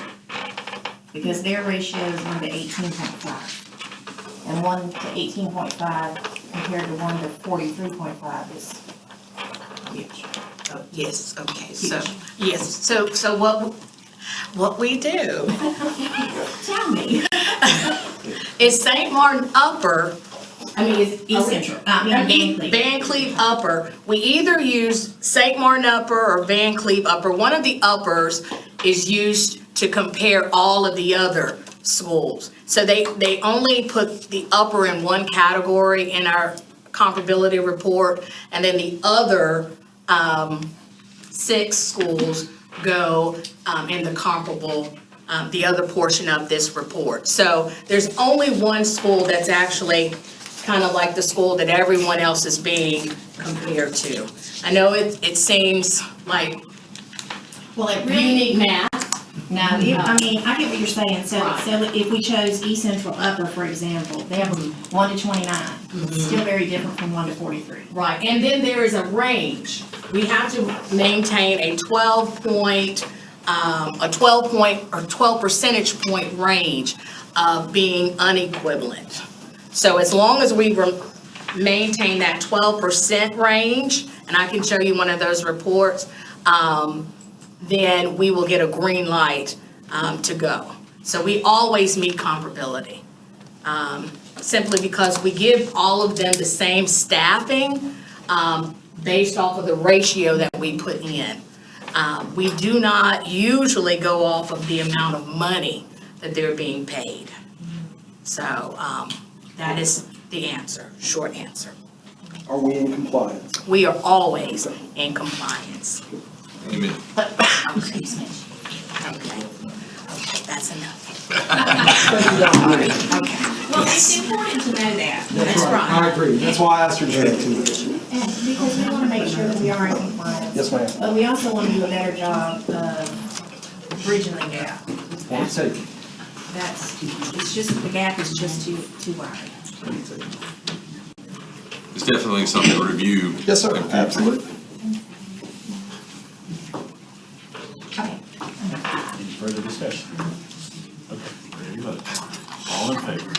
D: Because their ratio is 1 to 18.5. And 1 to 18.5 compared to 1 to 43.5 is huge.
H: oh, yes, okay, so, yes, so what we do
D: Tell me.
H: is St. Martin Upper,
D: I mean, it's East Central, Van Cleve.
H: Van Cleve Upper, we either use St. Martin Upper or Van Cleve Upper. One of the uppers is used to compare all of the other schools. So they only put the upper in one category in our comparability report, and then the other 6 schools go in the comparable, the other portion of this report. So there's only one school that's actually kind of like the school that everyone else is being compared to. I know it seems like
D: Well, it
H: you
D: really,
H: need math,
D: No, I mean, I get what you're saying, so if we chose East Central Upper, for example, they have them 1 to 29. Still very different from 1 to 43.
H: Right, and then there is a range. We have to maintain a 12 percentage point range of being unequivalent. So as long as we maintain that 12% range, and I can show you one of those reports, then we will get a green light to go. So we always meet comparability, simply because we give all of them the same staffing based off of the ratio that we put in. We do not usually go off of the amount of money that they're being paid. So that is the answer, short answer.
E: Are we in compliance?
H: We are always in compliance.
K: Amen.
H: Excuse me. Okay, that's enough.
D: Well, it's important to know that.
H: That's right.
E: I agree. That's why I asked her to speak to me.
D: And because we want to make sure that we are in compliance.
E: Yes, ma'am.
D: But we also want to do a better job of bridging the gap.
E: Point taken.
D: It's just, the gap is just too wide.
K: It's definitely something to review.
E: Yes, sir, absolutely.
D: Okay.
A: Any further discussion? Okay, ready to vote. All in favor?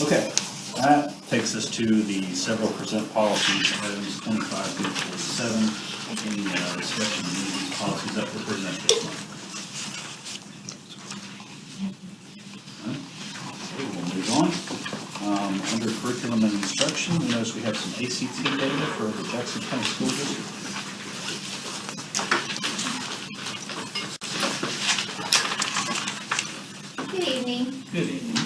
A: Okay, that takes us to the several present policies, items 25 through 47. Any discussion on these policies that were presented this month? Okay, we'll move on. Under curriculum and instruction, we notice we have some ACT data for the Jackson County School District.
M: Good evening.
A: Good evening.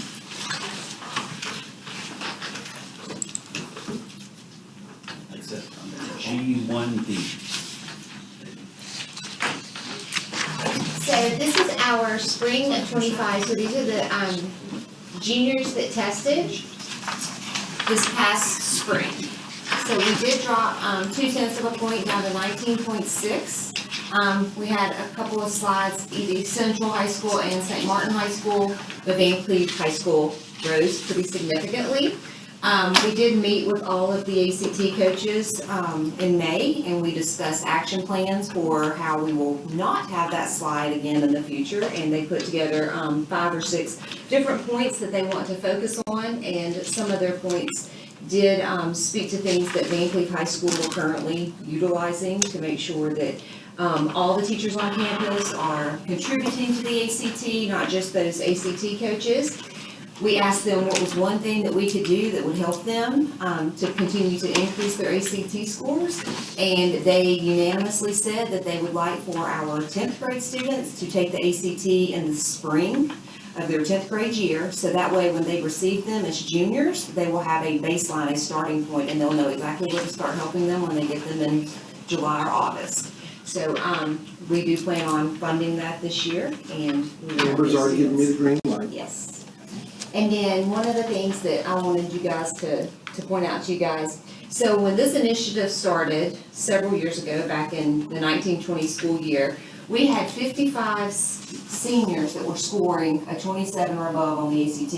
A: That's it, under G1D.
M: So this is our spring of 25, so these are the juniors that tested this past spring. So we did drop 0.2 of a point down to 19.6. We had a couple of slides, either Central High School and St. Martin High School, but Van Cleve High School rose pretty significantly. We did meet with all of the ACT coaches in May, and we discussed action plans for how we will not have that slide again in the future. And they put together 5 or 6 different points that they want to focus on, and some of their points did speak to things that Van Cleve High School are currently utilizing to make sure that all the teachers on campus are contributing to the ACT, not just those ACT coaches. We asked them what was one thing that we could do that would help them to continue to increase their ACT scores. And they unanimously said that they would like for our 10th grade students to take the ACT in the spring of their 10th grade year. So that way, when they receive them as juniors, they will have a baseline, a starting point, and they'll know exactly where to start helping them when they get them in July or August. So we do plan on funding that this year, and
E: Amber's already given me the green light.
M: yes. And then one of the things that I wanted you guys to point out to you guys, so when this initiative started several years ago, back in the 1920 school year, we had 55 seniors that were scoring a 27 or above on the ACT.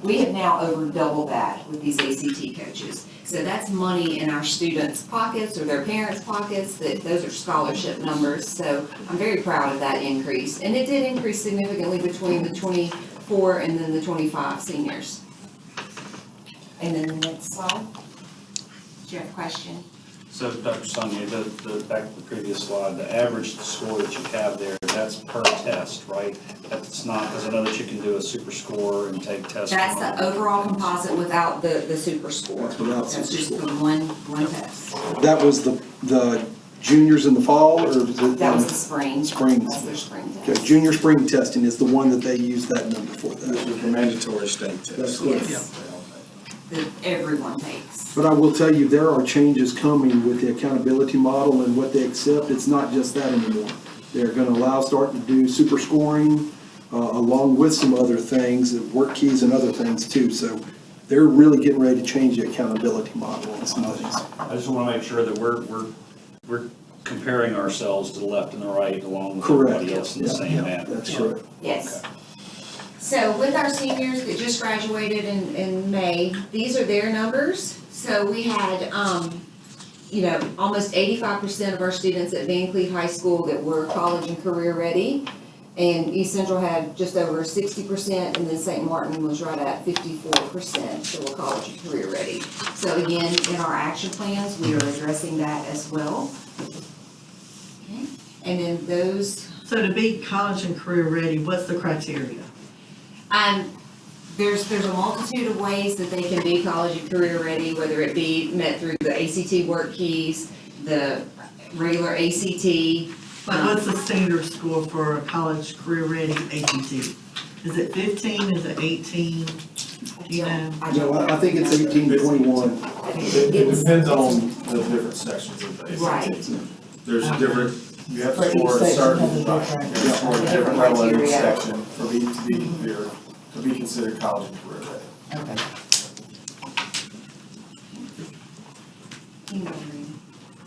M: We have now over doubled that with these ACT coaches. So that's money in our students' pockets or their parents' pockets, those are scholarship numbers. So I'm very proud of that increase. And it did increase significantly between the 24 and then the 25 seniors. And then the next slide. Do you have a question?
A: So, Dr. Sonia, back to the previous slide, the average score that you have there, that's per test, right? That's not, because I know that you can do a super score and take tests.
M: That's the overall composite without the super score.
E: That's without
M: That's
E: super
M: just
E: score.
M: the one test.
E: That was the juniors in the fall, or was it?
M: That was the spring.
E: Spring.
M: That's their spring
E: Okay,
M: test.
E: junior spring testing is the one that they use that number for.
C: The mandatory state test.
E: That's correct.
M: Yes. That everyone takes.
E: But I will tell you, there are changes coming with the accountability model and what they accept. It's not just that anymore. They're going to start to do super scoring along with some other things, work keys and other things too. So they're really getting ready to change the accountability model on some of these.
A: I just want to make sure that we're comparing ourselves to the left and the right along with
E: Correct.
A: everybody else in the
E: Yeah,
A: same
E: yeah,
A: manner.
E: that's correct.
M: Yes. So with our seniors that just graduated in May, these are their numbers. So we had, almost 85% of our students at Van Cleve High School that were college and career ready. And East Central had just over 60%, and then St. Martin was right at 54% that were college and career ready. So again, in our action plans, we are addressing that as well. Okay. And then those,
J: So to be college and career ready, what's the criteria?
M: there's a multitude of ways that they can be college and career ready, whether it be met through the ACT work keys, the regular ACT.
J: But what's the standard score for a college career ready ACT? Is it 15, is it 18? Do you know?
E: No, I think it's 18 to 21.
N: It depends on the different sections of the ACT.
M: Right.
N: There's different, you have
D: For
N: to
D: each
N: score a
D: section
N: certain,
D: has a
N: right,
D: different-
N: you have to score a
M: different
N: different level in each
M: criteria.
N: section for me to be considered college and career ready.
M: Okay.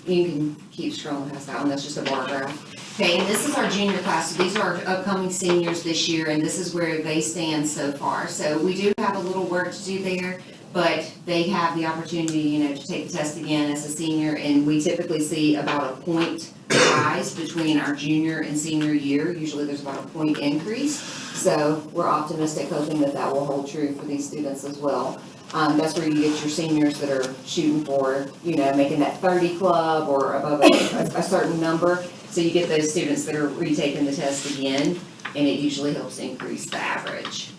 M: You can keep scrolling past that one, that's just a bar graph. Okay, and this is our junior class, so these are our upcoming seniors this year, and this is where they stand so far. So we do have a little work to do there, but they have the opportunity, to take the test again as a senior, and we typically see about a point rise between our junior and senior year. Usually there's about a point increase, so we're optimistic, hoping that that will hold true for these students as well. That's where you get your seniors that are shooting for, making that 30 club or above a certain number. So you get those students that are retaking the test again, and it usually helps increase the average.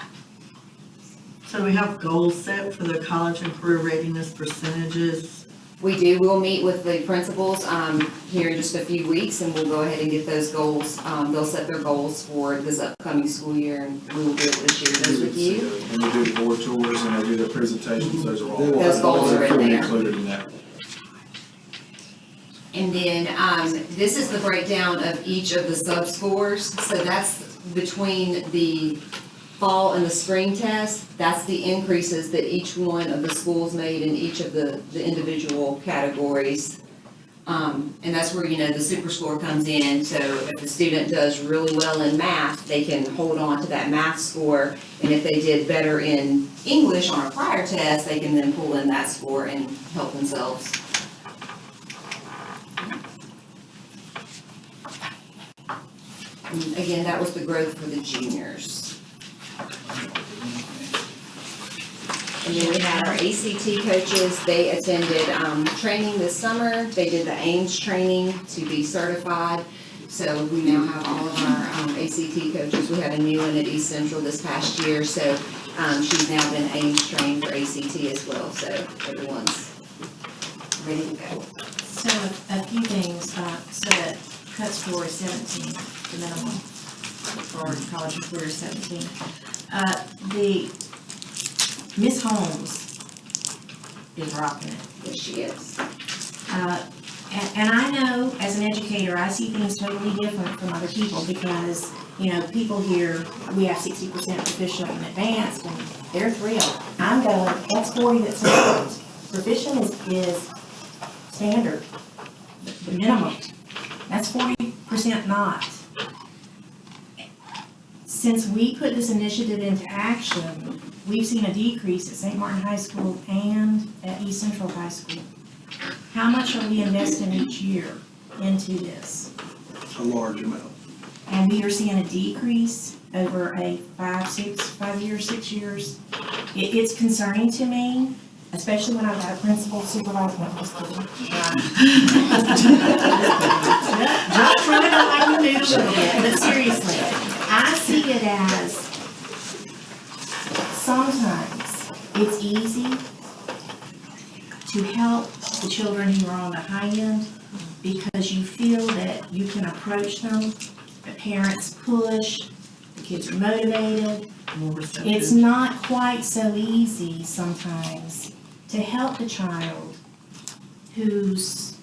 J: So we have goals set for the college and career readiness percentages.
M: We do, we'll meet with the principals, here in just a few weeks, and we'll go ahead and get those goals. They'll set their goals for this upcoming school year, and we will be able to share those with you.
N: When they do the board tours and they do their presentations, those are all.
M: Those goals are in
N: fully
M: there.
N: included in that.
M: And then, this is the breakdown of each of the sub-scores, so that's between the fall and the spring test, that's the increases that each one of the schools made in each of the individual categories. And that's where, the super score comes in, so if the student does really well in math, they can hold on to that math score, and if they did better in English on a prior test, they can then pull in that score and help themselves. And again, that was the growth for the juniors. And then we had our ACT coaches, they attended training this summer. They did the AIMS training to be certified. So we now have all of our ACT coaches. We had a new one at East Central this past year, so she's now been AIMS trained for ACT as well, so everyone's ready to go.
D: So a few things, so that cut score is 17, the minimum for college and career is 17. The Miss Holmes is rocking it.
M: Yes, she is.
D: And I know, as an educator, I see things totally different from other people because, people here, we have 60% proficient and advanced, and they're thrilled. I'm going, that's 40 that's not. Proficient is standard, the minimum. That's 40% not. Since we put this initiative into action, we've seen a decrease at St. Martin High School and at East Central High School. How much are we investing each year into this?
E: A large amount.
D: And we are seeing a decrease over a 5 years, 6 years. It's concerning to me, especially when I've got a principal supervisor. No, I'm just kidding. Just run it like you need a little bit, but seriously, I see it as sometimes it's easy to help the children who are on the high end because you feel that you can approach them, the parents push, the kids are motivated.
J: More receptive.
D: It's not quite so easy sometimes to help the child whose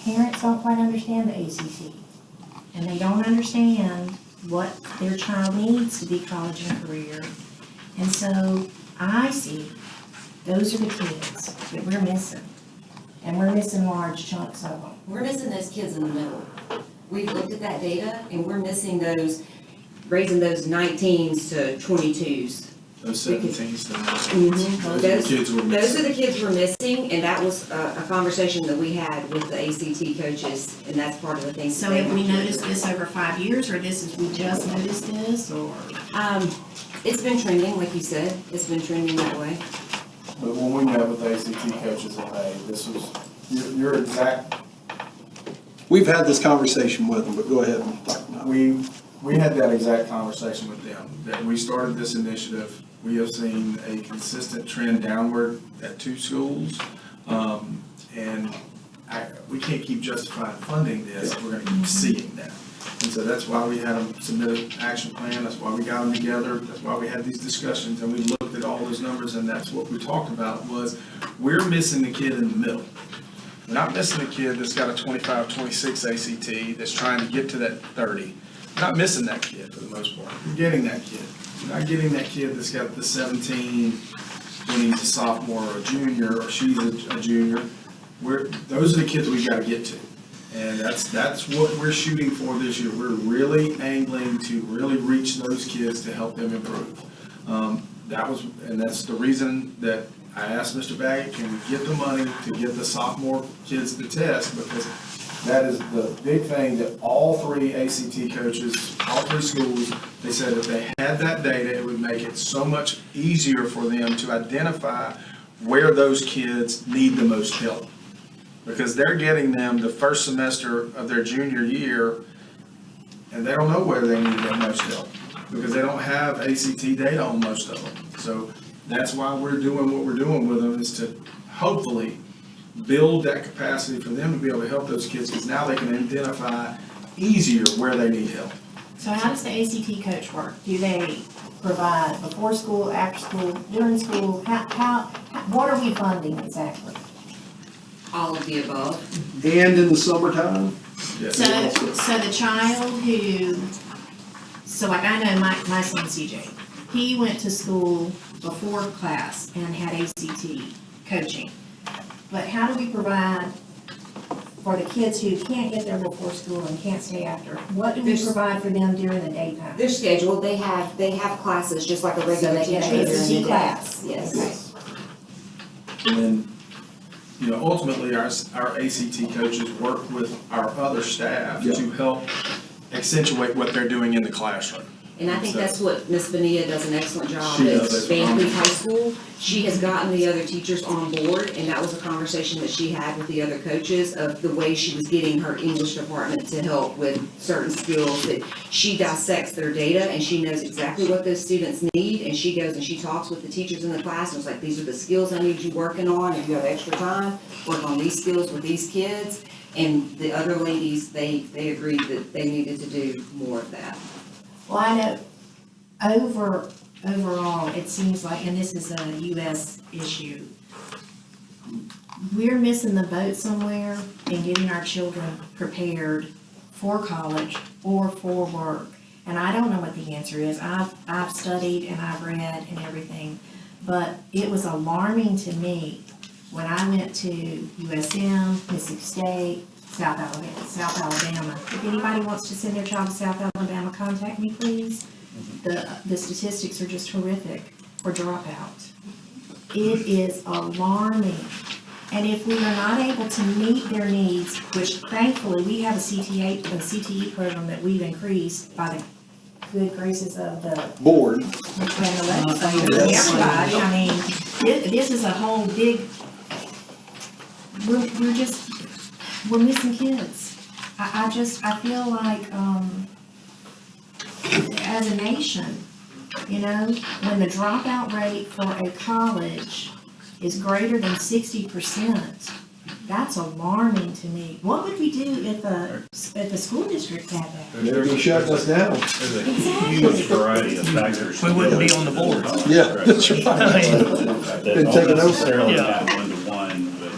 D: parents don't quite understand the ACT. And they don't understand what their child needs to be college and career. And so I see, those are the kids that we're missing. And we're missing large chunks of them.
O: We're missing those kids in the middle. We've looked at that data and we're missing those, raising those 19s to 22s.
N: Those 17s,
O: Mhm.
N: those are the kids we're
O: Those are
N: missing.
O: the kids we're missing, and that was a conversation that we had with the ACT coaches, and that's part of the thing.
D: So have we noticed this over 5 years, or this is, we just noticed this, or?
O: It's been trending, like you said, it's been trending that way.
N: But when we met with the ACT coaches in May, this was, your exact,
E: We've had this conversation with them, but go ahead and talk now.
N: we had that exact conversation with them, that we started this initiative. We have seen a consistent trend downward at 2 schools. And we can't keep justifying funding this, we're gonna keep seeing that. And so that's why we had them submit an action plan, that's why we got them together, that's why we had these discussions, and we looked at all those numbers, and that's what we talked about, was we're missing the kid in the middle. We're not missing the kid that's got a 25, 26 ACT, that's trying to get to that 30. We're not missing that kid for the most part, we're getting that kid. We're not getting that kid that's got the 17 when he's a sophomore or a junior, or she's a junior. Those are the kids we've gotta get to. And that's what we're shooting for this year. We're really angling to really reach those kids to help them improve. That's the reason that I asked Mr. Baggett, can we get the money to get the sophomore kids to test? Because that is the big thing that all 3 ACT coaches, all 3 schools, they said if they had that data, it would make it so much easier for them to identify where those kids need the most help. Because they're getting them the first semester of their junior year, and they don't know where they need that most help, because they don't have ACT data on most of them. So that's why we're doing what we're doing with them, is to hopefully build that capacity for them to be able to help those kids, because now they can identify easier where they need help.
D: So how does the ACT coach work? Do they provide before school, after school, during school? What are we funding exactly?
O: All of the above.
E: And in the summertime?
N: Yes.
D: So the child who, so like I know my son CJ, he went to school before class and had ACT coaching. But how do we provide for the kids who can't get there before school and can't stay after? What do we provide for them during the daytime?
O: They're scheduled, they have classes just like a
D: So
O: regular
D: they get
O: teacher
D: an
O: during the
D: ACT
O: day.
D: class?
O: Yes.
N: And then, ultimately, our ACT coaches work with our other staff to help accentuate what they're doing in the classroom.
O: And I think that's what Ms. Bonilla does an excellent job
N: She
O: at
N: does.
O: Van Cleef High School. She has gotten the other teachers on board, and that was a conversation that she had with the other coaches of the way she was getting her English department to help with certain skills, that she dissects their data and she knows exactly what those students need, and she goes and she talks with the teachers in the class and it's like, these are the skills I need you working on. If you have extra time, work on these skills with these kids. And the other ladies, they agreed that they needed to do more of that.
D: Well, I know overall, it seems like, and this is a US issue, we're missing the boat somewhere in getting our children prepared for college or for work. And I don't know what the answer is. I've studied and I've read and everything, but it was alarming to me when I went to USM, Mississippi State, South Alabama. If anybody wants to send their child to South Alabama, contact me, please. The statistics are just horrific for dropout. It is alarming. And if we are not able to meet their needs, which thankfully we have a CTE program that we've increased by the good graces of the
E: Board.
D: and the legislators and everybody, I mean, this is a whole big, we're missing kids. I feel like, as a nation, when the dropout rate for a college is greater than 60%, that's alarming to me. What would we do if a school district had that?
E: They're gonna shut us down.
A: There's a huge variety of factors.
B: We wouldn't be on the board.
E: Yeah, that's right.
A: That
E: Been
A: don't
E: taken over.
A: necessarily
B: Yeah.
A: have one-to-one, but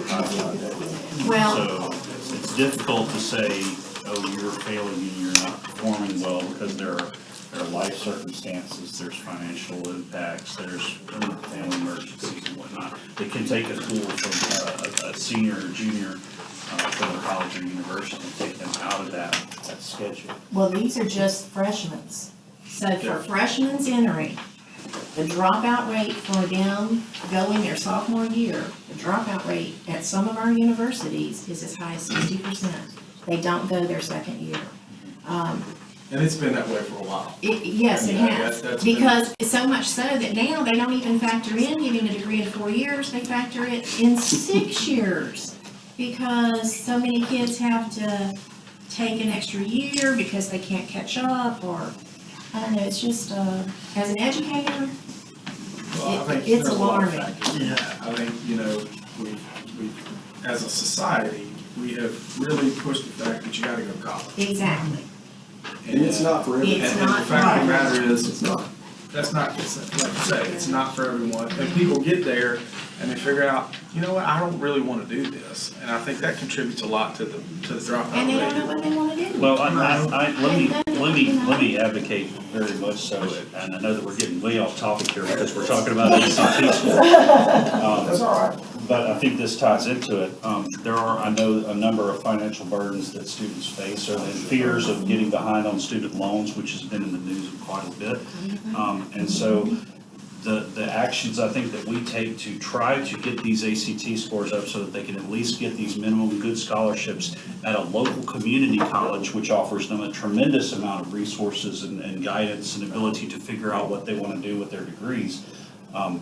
D: Well,
A: so it's difficult to say, oh, you're failing and you're not performing well, because there are there are life circumstances, there's financial impacts, there's family emergencies and whatnot. It can take a school from a senior or junior from a college or university and take them out of that schedule.
D: Well, these are just freshmen's. So for freshmen's entering, the dropout rate for them going their sophomore year, the dropout rate at some of our universities is as high as 60%. They don't go their second year.
N: And it's been that way for a while.
D: Yes, it
N: Yeah,
D: has,
N: that's been-
D: because so much so that now they don't even factor in getting a degree in 4 years, they factor it in 6 years. Because so many kids have to take an extra year because they can't catch up, or, I don't know, it's just, as an educator,
N: Well, I think
D: it's
N: there's a lot of
D: alarming.
N: factors in that. I think, you know, we, as a society, we have really pushed the fact that you gotta go to college.
D: Exactly.
E: And it's not for everyone.
D: It's
N: And
D: not
N: the fact of the
D: for
N: matter is, it's not, that's not, like you say, it's not for everyone. And people get there and they figure out, you know what, I don't really wanna do this. And I think that contributes a lot to the dropout
D: And they don't know
N: rate.
D: what they wanna do.
A: Well, let me advocate very much so, and I know that we're getting way off topic here because we're talking about ACT school.
E: That's all right.
A: But I think this ties into it. There are, I know, a number of financial burdens that students face, or the fears of getting behind on student loans, which has been in the news quite a bit. And so the actions I think that we take to try to get these ACT scores up so that they can at least get these minimum good scholarships at a local community college, which offers them a tremendous amount of resources and guidance and ability to figure out what they want to do with their degrees,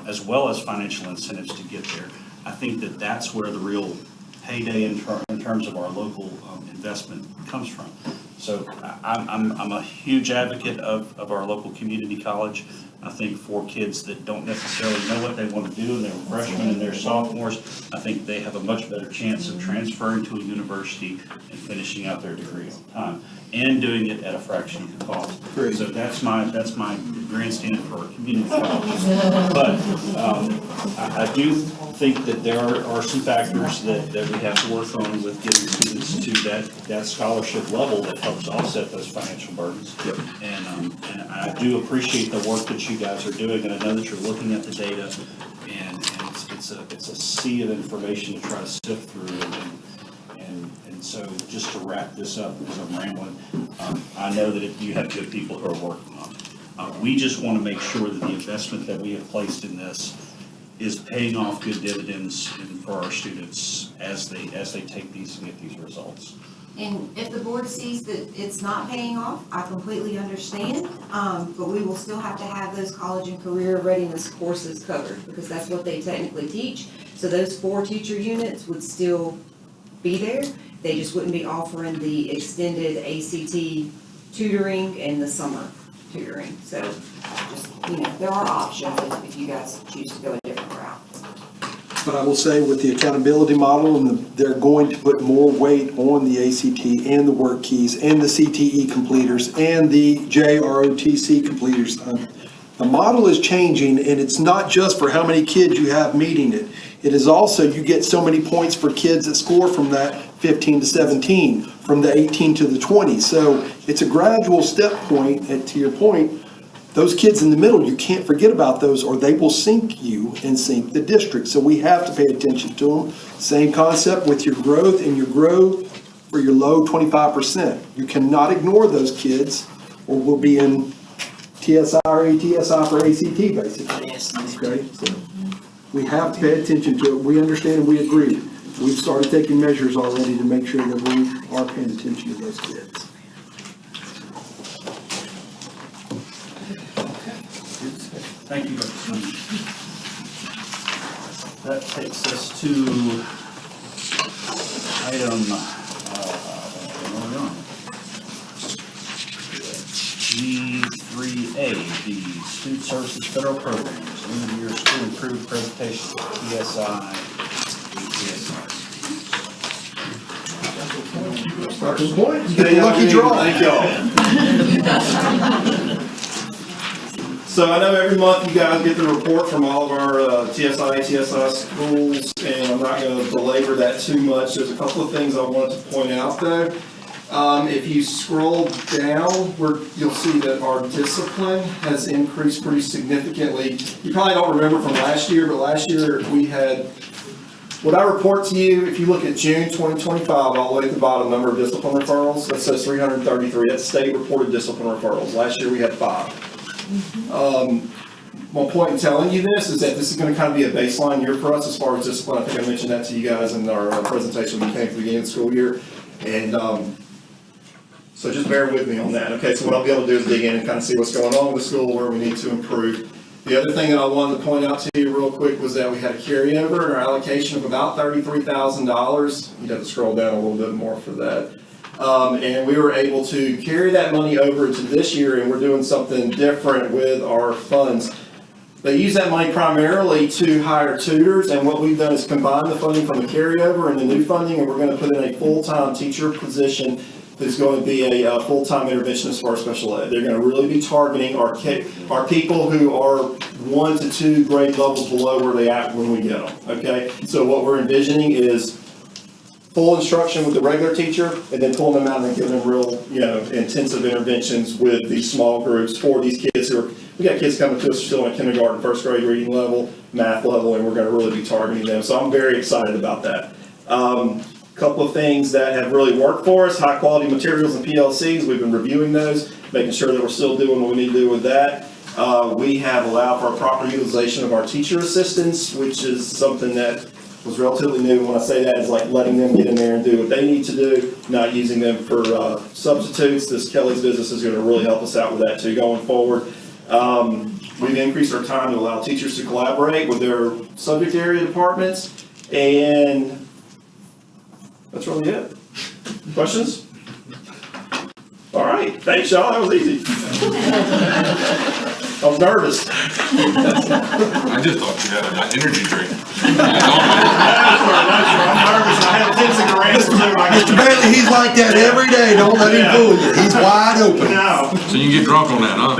A: as well as financial incentives to get there. I think that that's where the real heyday in terms of our local investment comes from. So I'm a huge advocate of our local community college. I think for kids that don't necessarily know what they want to do and they're freshmen and they're sophomores, I think they have a much better chance of transferring to a university and finishing out their degree on time and doing it at a fraction of the cost.
E: Great.
A: So that's my grandstand for our community college. But I do think that there are some factors that we have to work on with getting students to that scholarship level that helps offset those financial burdens.
E: Yep.
A: And I do appreciate the work that you guys are doing, and I know that you're looking at the data, and it's a sea of information to try to sift through. And so just to wrap this up, because I'm rambling, I know that you have good people who are working on it. We just want to make sure that the investment that we have placed in this is paying off good dividends for our students as they take these and get these results.
O: And if the board sees that it's not paying off, I completely understand, but we will still have to have those college and career readiness courses covered, because that's what they technically teach. So those 4 teacher units would still be there, they just wouldn't be offering the extended ACT tutoring and the summer tutoring. So just, there are options if you guys choose to go a different route.
E: But I will say with the accountability model, and they're going to put more weight on the ACT and the work keys and the CTE completers and the JROTC completers. The model is changing, and it's not just for how many kids you have meeting it. It is also, you get so many points for kids that score from that 15 to 17, from the 18 to the 20. So it's a gradual step point, and to your point, those kids in the middle, you can't forget about those, or they will sink you and sink the district. So we have to pay attention to them. Same concept with your growth and your growth for your low 25%. You cannot ignore those kids, or we'll be in TSI or ATSI for ACT, basically. Okay? So we have to pay attention to it. We understand and we agree. We've started taking measures already to make sure that we are paying attention to those kids.
A: Thank you. That takes us to item, G3A, the Student Services Federal Programs, end of year school improved presentation, TSI, ATSI.
E: Starting point, you get a lucky draw.
C: Thank y'all. So I know every month you guys get the report from all of our TSI, ATSI schools, and I'm not going to belabor that too much. There's a couple of things I wanted to point out though.
E: If you scroll down, you'll see that our discipline has increased pretty significantly. You probably don't remember from last year, but last year we had, what I report to you, if you look at June 2025, all the way at the bottom, number of discipline referrals, that says 333. That's state reported discipline referrals. Last year we had 5. My point in telling you this is that this is going to kind of be a baseline year for us as far as discipline. I think I mentioned that to you guys in our presentation when we came to the beginning of the school year. And so just bear with me on that. Okay, so what I'll be able to do is dig in and kind of see what's going on with the school, where we need to improve. The other thing that I wanted to point out to you real quick was that we had a carryover in our allocation of about $33,000. You'd have to scroll down a little bit more for that. And we were able to carry that money over into this year, and we're doing something different with our funds. They use that money primarily to hire tutors, and what we've done is combine the funding from the carryover and the new funding, and we're going to put in a full-time teacher position that's going to be a full-time interventionist for our special ed. They're going to really be targeting our people who are 1 to 2 grade levels below where they at when we get them. Okay, so what we're envisioning is full instruction with the regular teacher, and then pulling them out and giving them real, intensive interventions with these small groups for these kids who are. We got kids coming to us still in kindergarten, first grade reading level, math level, and we're going to really be targeting them. So I'm very excited about that. Couple of things that have really worked for us: high quality materials and PLCs. We've been reviewing those, making sure that we're still doing what we need to do with that. We have allowed for a proper utilization of our teacher assistants, which is something that was relatively new. When I say that, is like letting them get in there and do what they need to do, not using them for substitutes. This Kelly's business is going to really help us out with that too going forward. We've increased our time to allow teachers to collaborate with their subject area departments, and that's really it. Questions? All right, thanks y'all, that was easy. I was nervous.
K: I just thought you had an energy drink.
E: Mr. Bailey, he's like that every day. Don't let him fool you. He's wide open.
K: So you can get drunk on that, huh?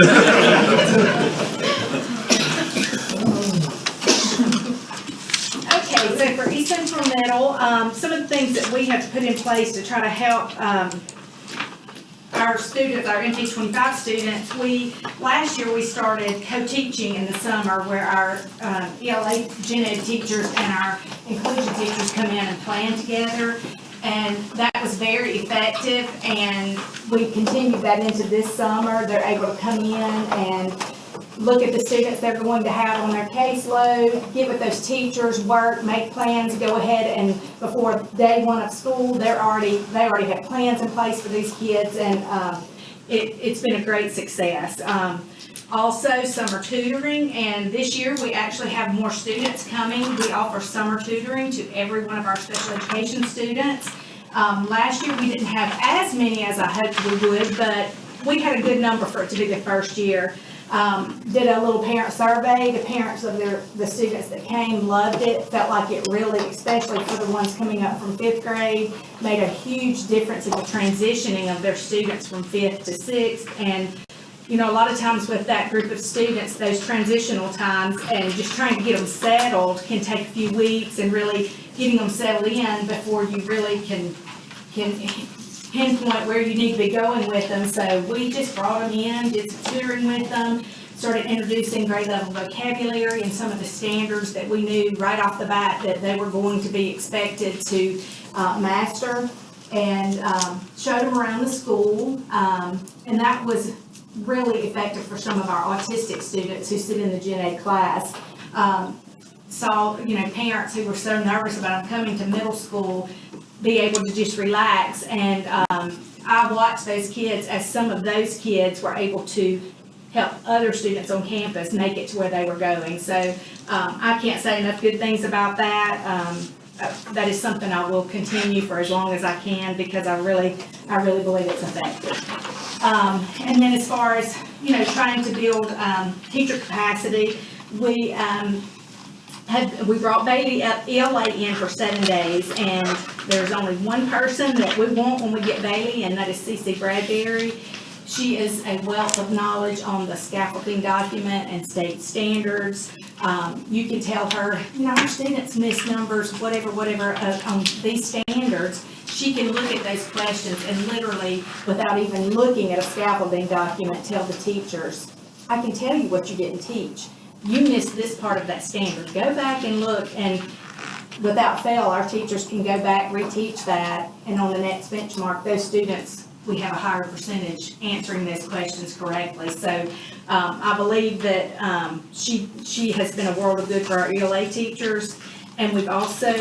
P: Okay, so for East Central Middle, some of the things that we have put in place to try to help our students, our MT25 students, last year we started co-teaching in the summer where our ELA gen ed teachers and our inclusion teachers come in and plan together. And that was very effective, and we continued that into this summer. They're able to come in and look at the students they're going to have on their caseload, get with those teachers, work, make plans, go ahead, and before day 1 of school, they already have plans in place for these kids, and it's been a great success. Also, summer tutoring, and this year we actually have more students coming. We offer summer tutoring to every one of our special education students. Last year we didn't have as many as I hoped we would, but we had a good number for it to be the first year. Did a little parent survey. The parents of the students that came loved it, felt like it really, especially for the ones coming up from 5th grade, made a huge difference in the transitioning of their students from 5th to 6th. And a lot of times with that group of students, those transitional times and just trying to get them settled can take a few weeks, and really getting them settled in before you really can pinpoint where you need to be going with them. So we just brought them in, did some tutoring with them, started introducing grade level vocabulary and some of the standards that we knew right off the bat that they were going to be expected to master, and showed them around the school, and that was really effective for some of our autistic students who sit in the Gen Ed class. Saw, parents who were so nervous about them coming to middle school be able to just relax, and I watched those kids as some of those kids were able to help other students on campus make it to where they were going. So I can't say enough good things about that. That is something I will continue for as long as I can, because I really believe it's effective. And then as far as, trying to build teacher capacity, we brought Bailey ELA in for 7 days, and there's only one person that we want when we get Bailey, and that is CC Bradbury. She is a wealth of knowledge on the scaffolding document and state standards. You can tell her, our students miss numbers, whatever, on these standards. she can look at those questions and literally, without even looking at a scaffolding document, tell the teachers, I can tell you what you didn't teach. You missed this part of that standard. Go back and look, and without fail, our teachers can go back, reteach that, and on the next benchmark, those students, we have a higher percentage answering those questions correctly. So I believe that she has been a world of good for our ELA teachers. And we've also,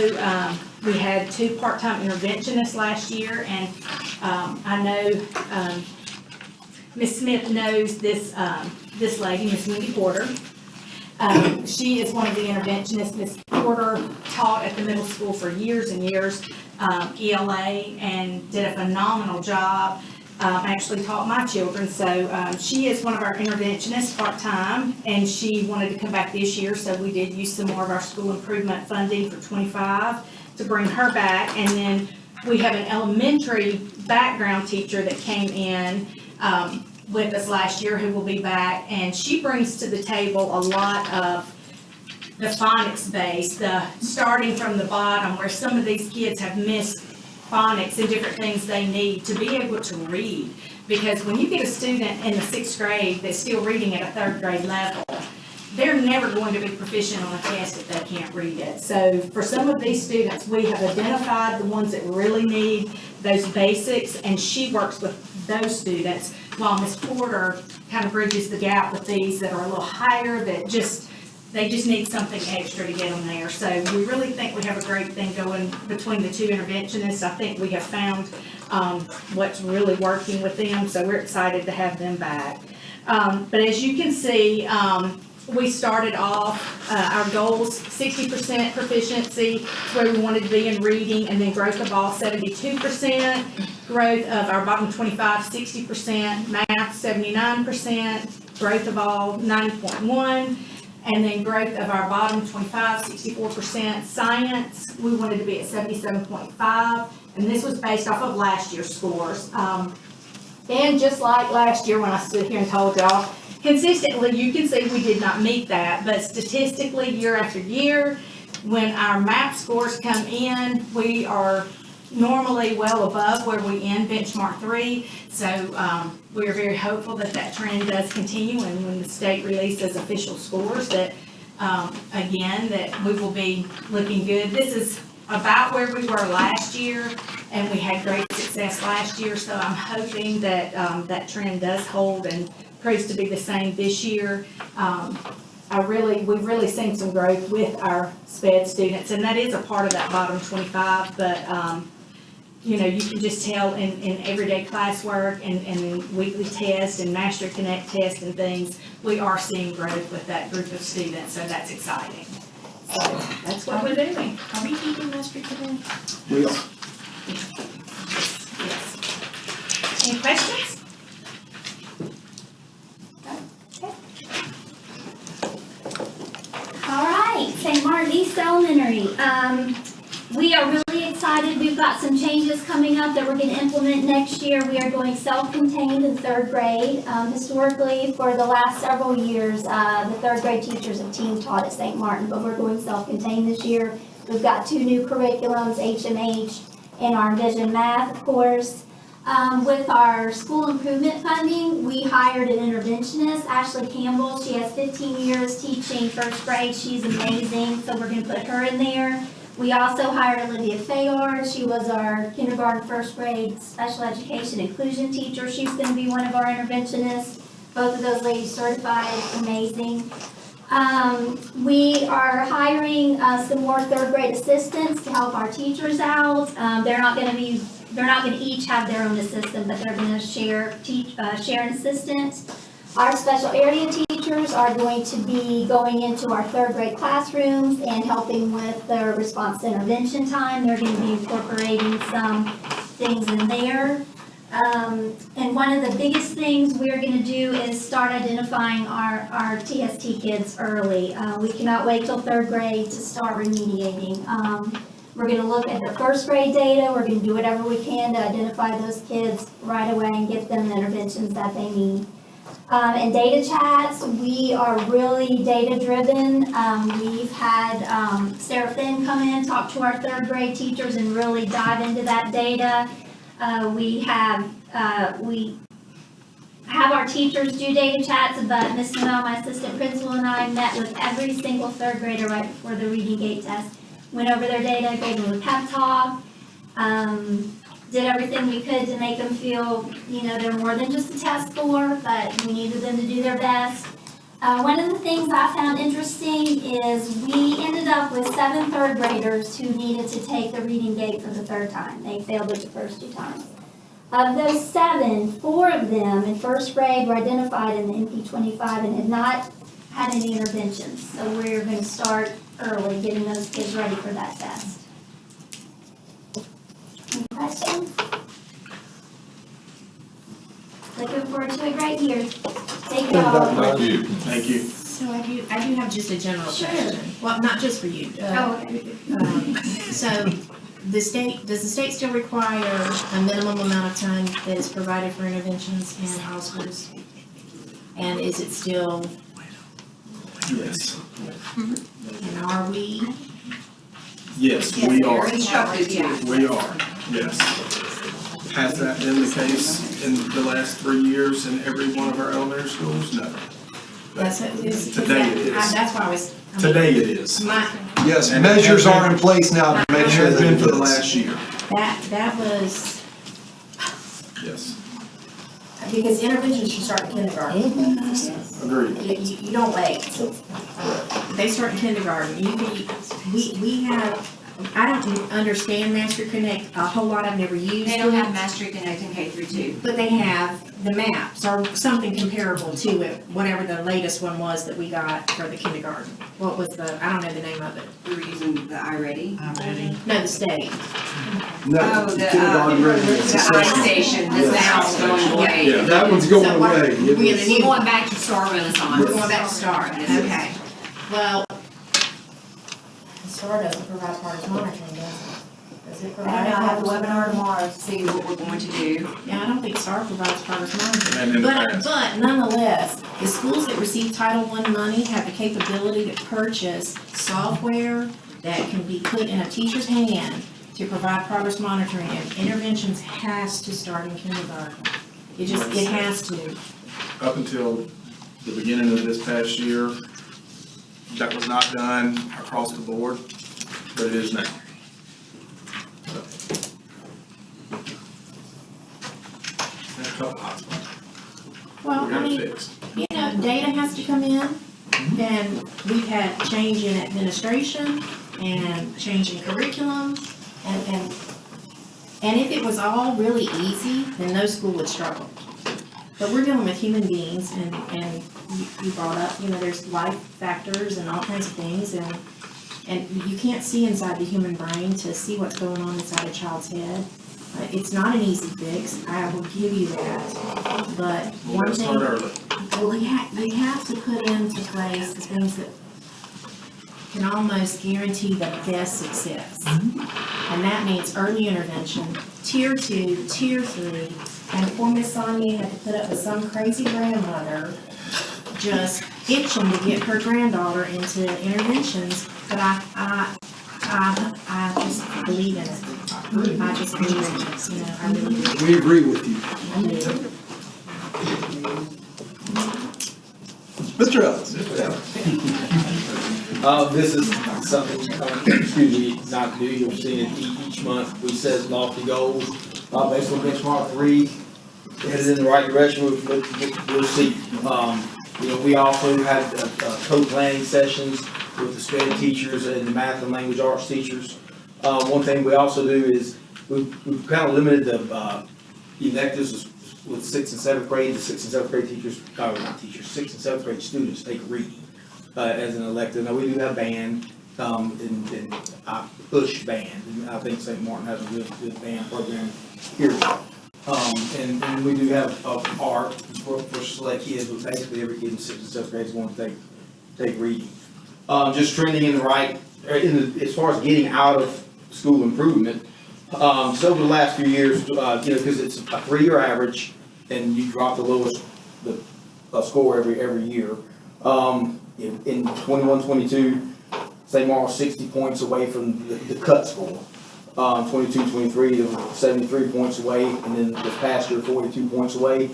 P: we had 2 part-time interventionists last year, and I know Ms. Smith knows this lady, Ms. Wendy Porter. She is one of the interventionists. Ms. Porter taught at the middle school for years and years, ELA, and did a phenomenal job. Actually taught my children, so she is one of our interventionists part-time, and she wanted to come back this year, so we did use some more of our school improvement funding for 25 to bring her back. And then we have an elementary background teacher that came in with us last year who will be back, and she brings to the table a lot of the phonics base, the starting from the bottom, where some of these kids have missed phonics and different things they need to be able to read. Because when you get a student in the 6th grade that's still reading at a 3rd grade level, they're never going to be proficient on a test if they can't read it. So for some of these students, we have identified the ones that really need those basics, and she works with those students, while Ms. Porter kind of bridges the gap with these that are a little higher, that they just need something extra to get them there. So we really think we have a great thing going between the 2 interventionists. I think we have found what's really working with them, so we're excited to have them back. But as you can see, we started off our goals, 60% proficiency, where we wanted to be in reading, and then growth of all 72%, growth of our bottom 25, 60%, math 79%, growth of all 90.1, and then growth of our bottom 25, 64%. Science, we wanted to be at 77.5, and this was based off of last year's scores. And just like last year when I stood here and told y'all, consistently, you can see we did not meet that, but statistically, year after year, when our MAP scores come in, we are normally well above where we end benchmark 3. So we are very hopeful that that trend does continue, and when the state releases official scores, that again, that we will be looking good. This is about where we were last year, and we had great success last year, so I'm hoping that that trend does hold and proves to be the same this year. We've really seen some growth with our SPED students, and that is a part of that bottom 25, but you know, you can just tell in everyday classwork and in weekly tests and Master Connect tests and things, we are seeing growth with that group of students, so that's exciting. So that's what we're doing.
D: Are we keeping Master Connect?
E: We are.
P: Yes. Any questions?
G: All right, St. Martin East Elementary. We are really excited. We've got some changes coming up that we're going to implement next year. We are going self-contained in 3rd grade. Historically, for the last several years, the 3rd grade teachers have team taught at St. Martin, but we're going self-contained this year. We've got 2 new curriculums, HMH and our Vision Math, of course. With our school improvement funding, we hired an interventionist, Ashley Campbell. She has 15 years teaching 1st grade. She's amazing, so we're going to put her in there. We also hired Olivia Fayard. She was our kindergarten, 1st grade special education inclusion teacher. She's going to be one of our interventionists. Both of those ladies certified, amazing. We are hiring some more 3rd grade assistants to help our teachers out. They're not going to each have their own assistant, but they're going to share an assistant. Our special area teachers are going to be going into our 3rd grade classrooms and helping with their response to intervention time. They're going to be incorporating some things in there. And one of the biggest things we're going to do is start identifying our TST kids early. We cannot wait till 3rd grade to start remediating. We're going to look at the 1st grade data. We're going to do whatever we can to identify those kids right away and get them the interventions that they need.
Q: And data chats, we are really data-driven. We've had Sarah Finn come in, talk to our third grade teachers and really dive into that data. We have our teachers do data chats, but Ms. Noel, my assistant principal, and I met with every single third grader right before the reading gate test. Went over their data, gave them a pep talk, did everything we could to make them feel, they're more than just a test score, but we needed them to do their best. One of the things I found interesting is we ended up with 7 third graders who needed to take the reading gate for the 3rd time. They failed it the first 2 times. Of those 7, 4 of them in 1st grade were identified in the MP25 and had not had any interventions. So we're going to start early, getting those kids ready for that test. Any questions? Looking forward to a great year. Thank you all.
K: Thank you.
N: Thank you.
R: So I do have just a general question. Well, not just for you. So does the state still require a minimum amount of time that is provided for interventions in all schools? And is it still?
N: Yes.
R: And are we?
N: Yes, we are.
R: Yeah.
N: We are, yes. Has that been the case in the last 3 years in every one of our elementary schools? No. Today it is.
R: That's why I was.
N: Today it is.
E: Yes, measures are in place now to make sure
N: Has
E: that
N: been
E: it
N: for the
E: is.
N: last year.
R: That was,
N: Yes.
R: because interventions should start in kindergarten.
N: Agreed.
R: You don't wait. They start in kindergarten. We have, I don't understand Master Connect a whole lot. I've never used it.
O: They don't have Master Connect in K-2.
R: But they have the maps or something comparable to it, whatever the latest one was that we got for the kindergarten. What was I don't know the name of it.
O: We were using the iReady.
R: No, the state.
E: No,
O: Oh,
E: kindergarten readiness
O: the
E: assessment.
O: iStation, that's now going away.
E: Yeah, that one's going
R: So what-
E: away. It
R: we're
E: is-
O: We're going back to Star Renaissance.
R: We're going back to STAR, okay. Well, STAR doesn't provide progress monitoring, does it? Does it
O: I don't
R: provide?
O: know, I have a webinar tomorrow to see what we're going to do.
R: Yeah, I don't think STAR provides progress
N: And
R: monitoring.
N: in the
R: But,
N: past.
R: but nonetheless, the schools that receive Title I money have the capability to purchase software that can be put in a teacher's hand to provide progress monitoring, and interventions has to start in kindergarten. It has to.
N: Up until the beginning of this past year, that was not done across the board, but it is now. And a couple hotspots.
R: Well,
N: We
R: I
N: got it
R: mean,
N: fixed.
R: data has to come in, and we've had change in administration and change in curriculum, and if it was all really easy, then no school would struggle. But we're dealing with human beings, and you brought up, there's life factors and all kinds of things, and you can't see inside the human brain to see what's going on inside a child's head. It's not an easy fix, I will give you that, but
N: We
R: one
N: gotta
R: thing.
N: start early.
R: Well, you have to put into place the things that can almost guarantee the best success. And that means early intervention, tier 2, tier 3, and poor Miss Sonia had to put up with some crazy grandmother just itching to get her granddaughter into interventions, but I just believe in it. I just believe in it, I really do.
E: We agree with you.
R: I do.
E: Mr. Ellis.
S: This is something, excuse me, not new, you'll see it each month, we set lofty goals, based on benchmark 3, headed in the right direction, we'll see. We also had co-planning sessions with the SPED teachers and the math and language arts teachers. One thing we also do is, we've kind of limited the electives with 6th and 7th grade, the 6th and 7th grade teachers, not teachers, 6th and 7th grade students take reading as an elective. Now, we do have band, and I push band, and I think St. Martin has a good band program here. And we do have art for select kids, but basically every kid in 6th and 7th grade is going to take reading. Just trending in the right, as far as getting out of school improvement. So over the last few years, because it's a 3-year average, and you drop the lowest, the score every year. In 21-22, St. Mark was 60 points away from the cut score. 22-23, they were 73 points away, and then this past year, 42 points away.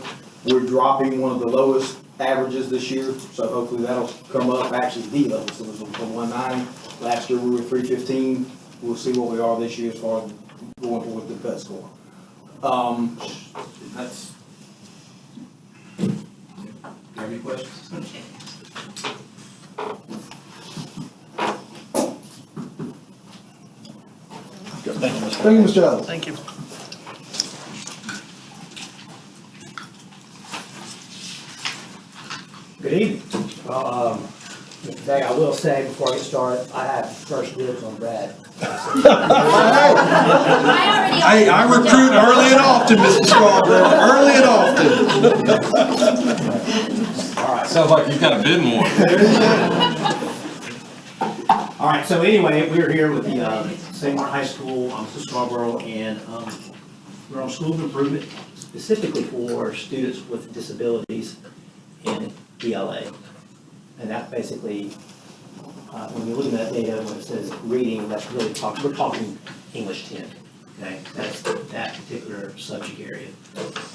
S: We're dropping one of the lowest averages this year, so hopefully that'll come up. Actually, the lowest, it was a 190. Last year we were 315. We'll see what we are this year as far as going with the cut score. That's. Do you have any questions?
A: Thank you, Mr.
E: Thank you, Mr. Allen.
B: Thank you.
T: Good evening. Well, today I will say before I get started, I have first dibs on Brad.
E: Hey, I recruit early and often, Mr. Scarborough, early and often.
T: All right.
K: Sounds like you've got a bid more.
T: All right, so anyway, we're here with the St. Martin High School, Mr. Scarborough, and we're on school of improvement specifically for students with disabilities in DLA. And that basically, when you look at that data, when it says reading, that's really we're talking English 10, okay? That's that particular subject area.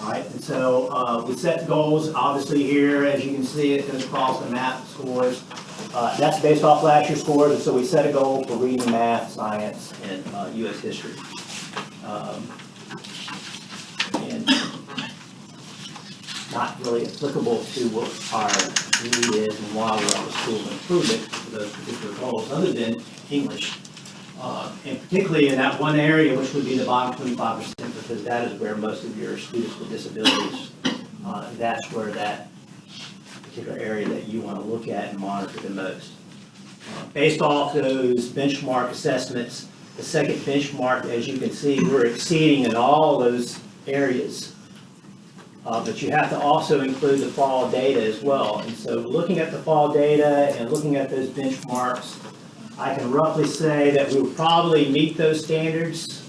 T: All right, and so we set goals, obviously here, as you can see, it goes across the map scores. That's based off last year's scores, and so we set a goal for reading, math, science, and U.S. history. And not really applicable to what our need is and why we're on the school of improvement for those particular goals, other than English. And particularly in that one area, which would be the bottom 25%, because that is where most of your students with disabilities, that's where that particular area that you want to look at and monitor the most. Based off those benchmark assessments, the second benchmark, as you can see, we're exceeding in all those areas. But you have to also include the fall data as well. And so looking at the fall data and looking at those benchmarks, I can roughly say that we will probably meet those standards.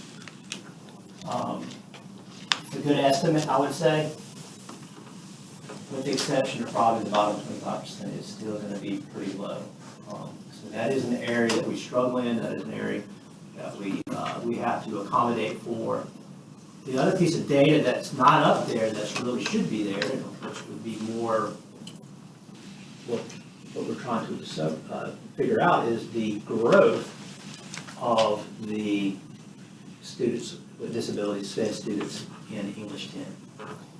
T: It's a good estimate, I would say. With the exception of probably the bottom 25% is still going to be pretty low. So that is an area that we struggle in. That is an area that we have to accommodate for. The other piece of data that's not up there that really should be there, which would be more what we're trying to figure out, is the growth of the students with disabilities, SPED students in English 10.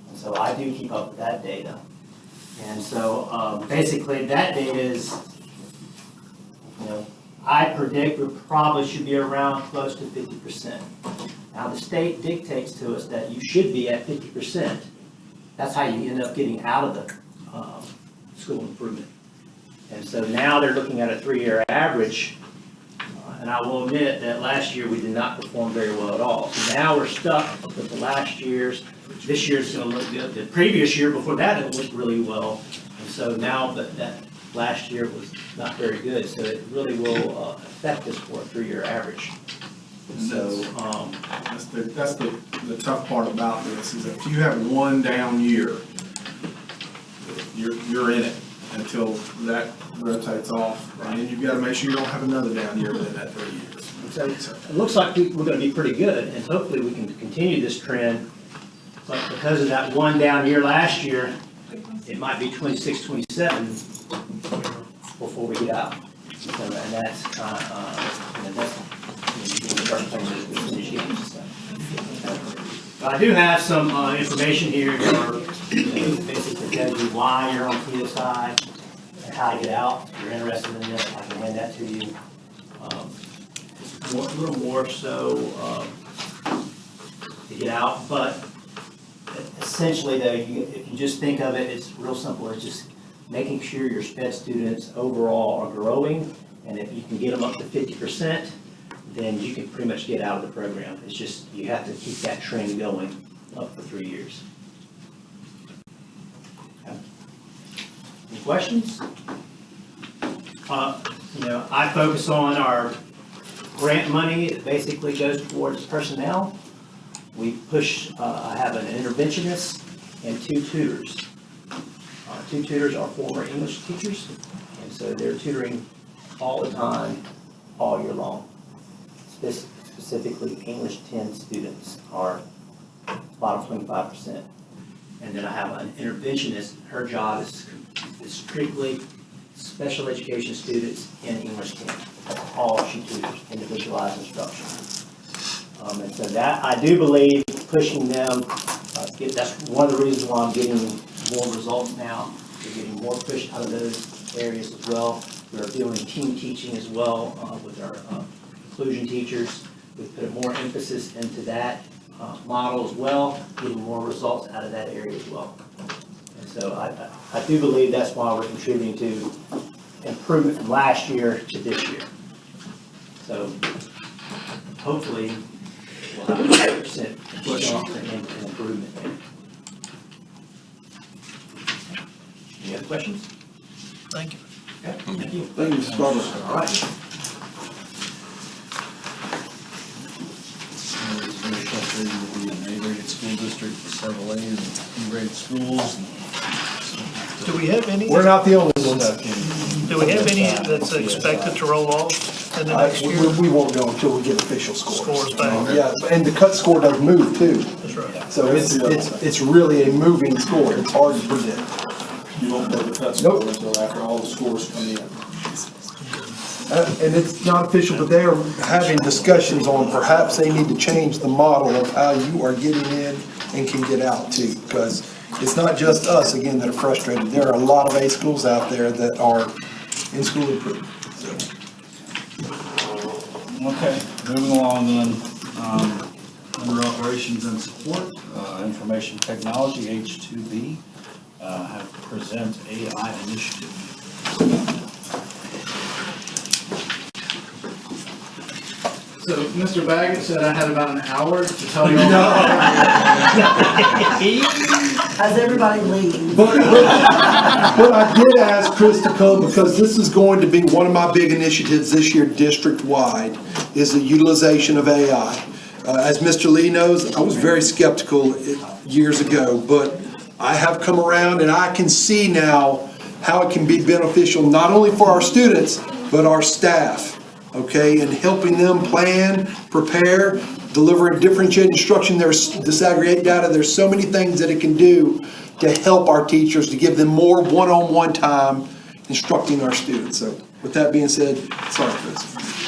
T: And so I do keep up with that data. And so basically that data is, I predict we probably should be around close to 50%. Now the state dictates to us that you should be at 50%. That's how you end up getting out of the school improvement. And so now they're looking at a 3-year average. And I will admit that last year we did not perform very well at all. So now we're stuck with the last year's. This year's going to look good. The previous year before that it looked really well. And so now that last year was not very good. So it really will affect us for a 3-year average. So
N: that's the tough part about this is if you have one down year, you're in it until that rotates off, and then you've got to make sure you don't have another down year within that 3 years.
T: So it looks like we're going to be pretty good, and hopefully we can continue this trend. But because of that one down year last year, it might be 26, 27 before we get out. So, and that's kind of, that's the first thing that we finish getting. But I do have some information here that basically tells you why you're on PSI and how to get out. If you're interested in this, I can hand that to you. A little more so to get out, but essentially though, if you just think of it, it's real simple. It's just making sure your SPED students overall are growing, and if you can get them up to 50%, then you can pretty much get out of the program. It's just, you have to keep that trend going up for 3 years. Okay. Any questions? I focus on our grant money. It basically goes towards personnel. I have an interventionist and 2 tutors to 2 tutors are former English teachers, and so they're tutoring all the time, all year long. Specifically, English 10 students are bottom 25%. And then I have an interventionist. Her job is strictly special education students in English 10. That's all she tutors, individualized instruction. And so that, I do believe, pushing them, that's one of the reasons why I'm getting more results now. We're getting more push out of those areas as well. We're doing team teaching as well with our inclusion teachers. We've put more emphasis into that model as well, getting more results out of that area as well. And so I do believe that's why we're contributing to improvement from last year to this year. So hopefully we'll have a 5% jump in improvement there. Any other questions?
B: Thank you.
T: Okay, thank you.
E: Thank you, Mr. Barber.
T: All right.
A: Will be an A-rated school district, several A and B-rated schools.
B: Do we have any?
E: We're not the only ones.
B: Do we have any that's expected to roll off in the next year?
E: We won't know until we get official scores.
B: Scores back.
E: Yeah, and the cut score does move too.
B: That's right.
E: So it's really a moving score. It's hard to predict.
N: You won't know the cut score until after all the scores come in.
E: And it's not official, but they are having discussions on perhaps they need to change the model of how you are getting in and can get out too. Because it's not just us, again, that are frustrated. There are a lot of A schools out there that are in school improvement.
A: Okay, moving along then, under operations and support, information technology, H2B, have present AI initiative.
U: So Mr. Baggett said I had about an hour to tell you all.
J: As everybody leaves.
E: But I did ask Chris to come because this is going to be one of my big initiatives this year district-wide, is the utilization of AI. As Mr. Lee knows, I was very skeptical years ago, but I have come around and I can see now how it can be beneficial, not only for our students, but our staff, okay, and helping them plan, prepare, deliver a differentiated instruction. There's disaggregate data. There's so many things that it can do to help our teachers, to give them more one-on-one time instructing our students. So with that being said, sorry, Chris.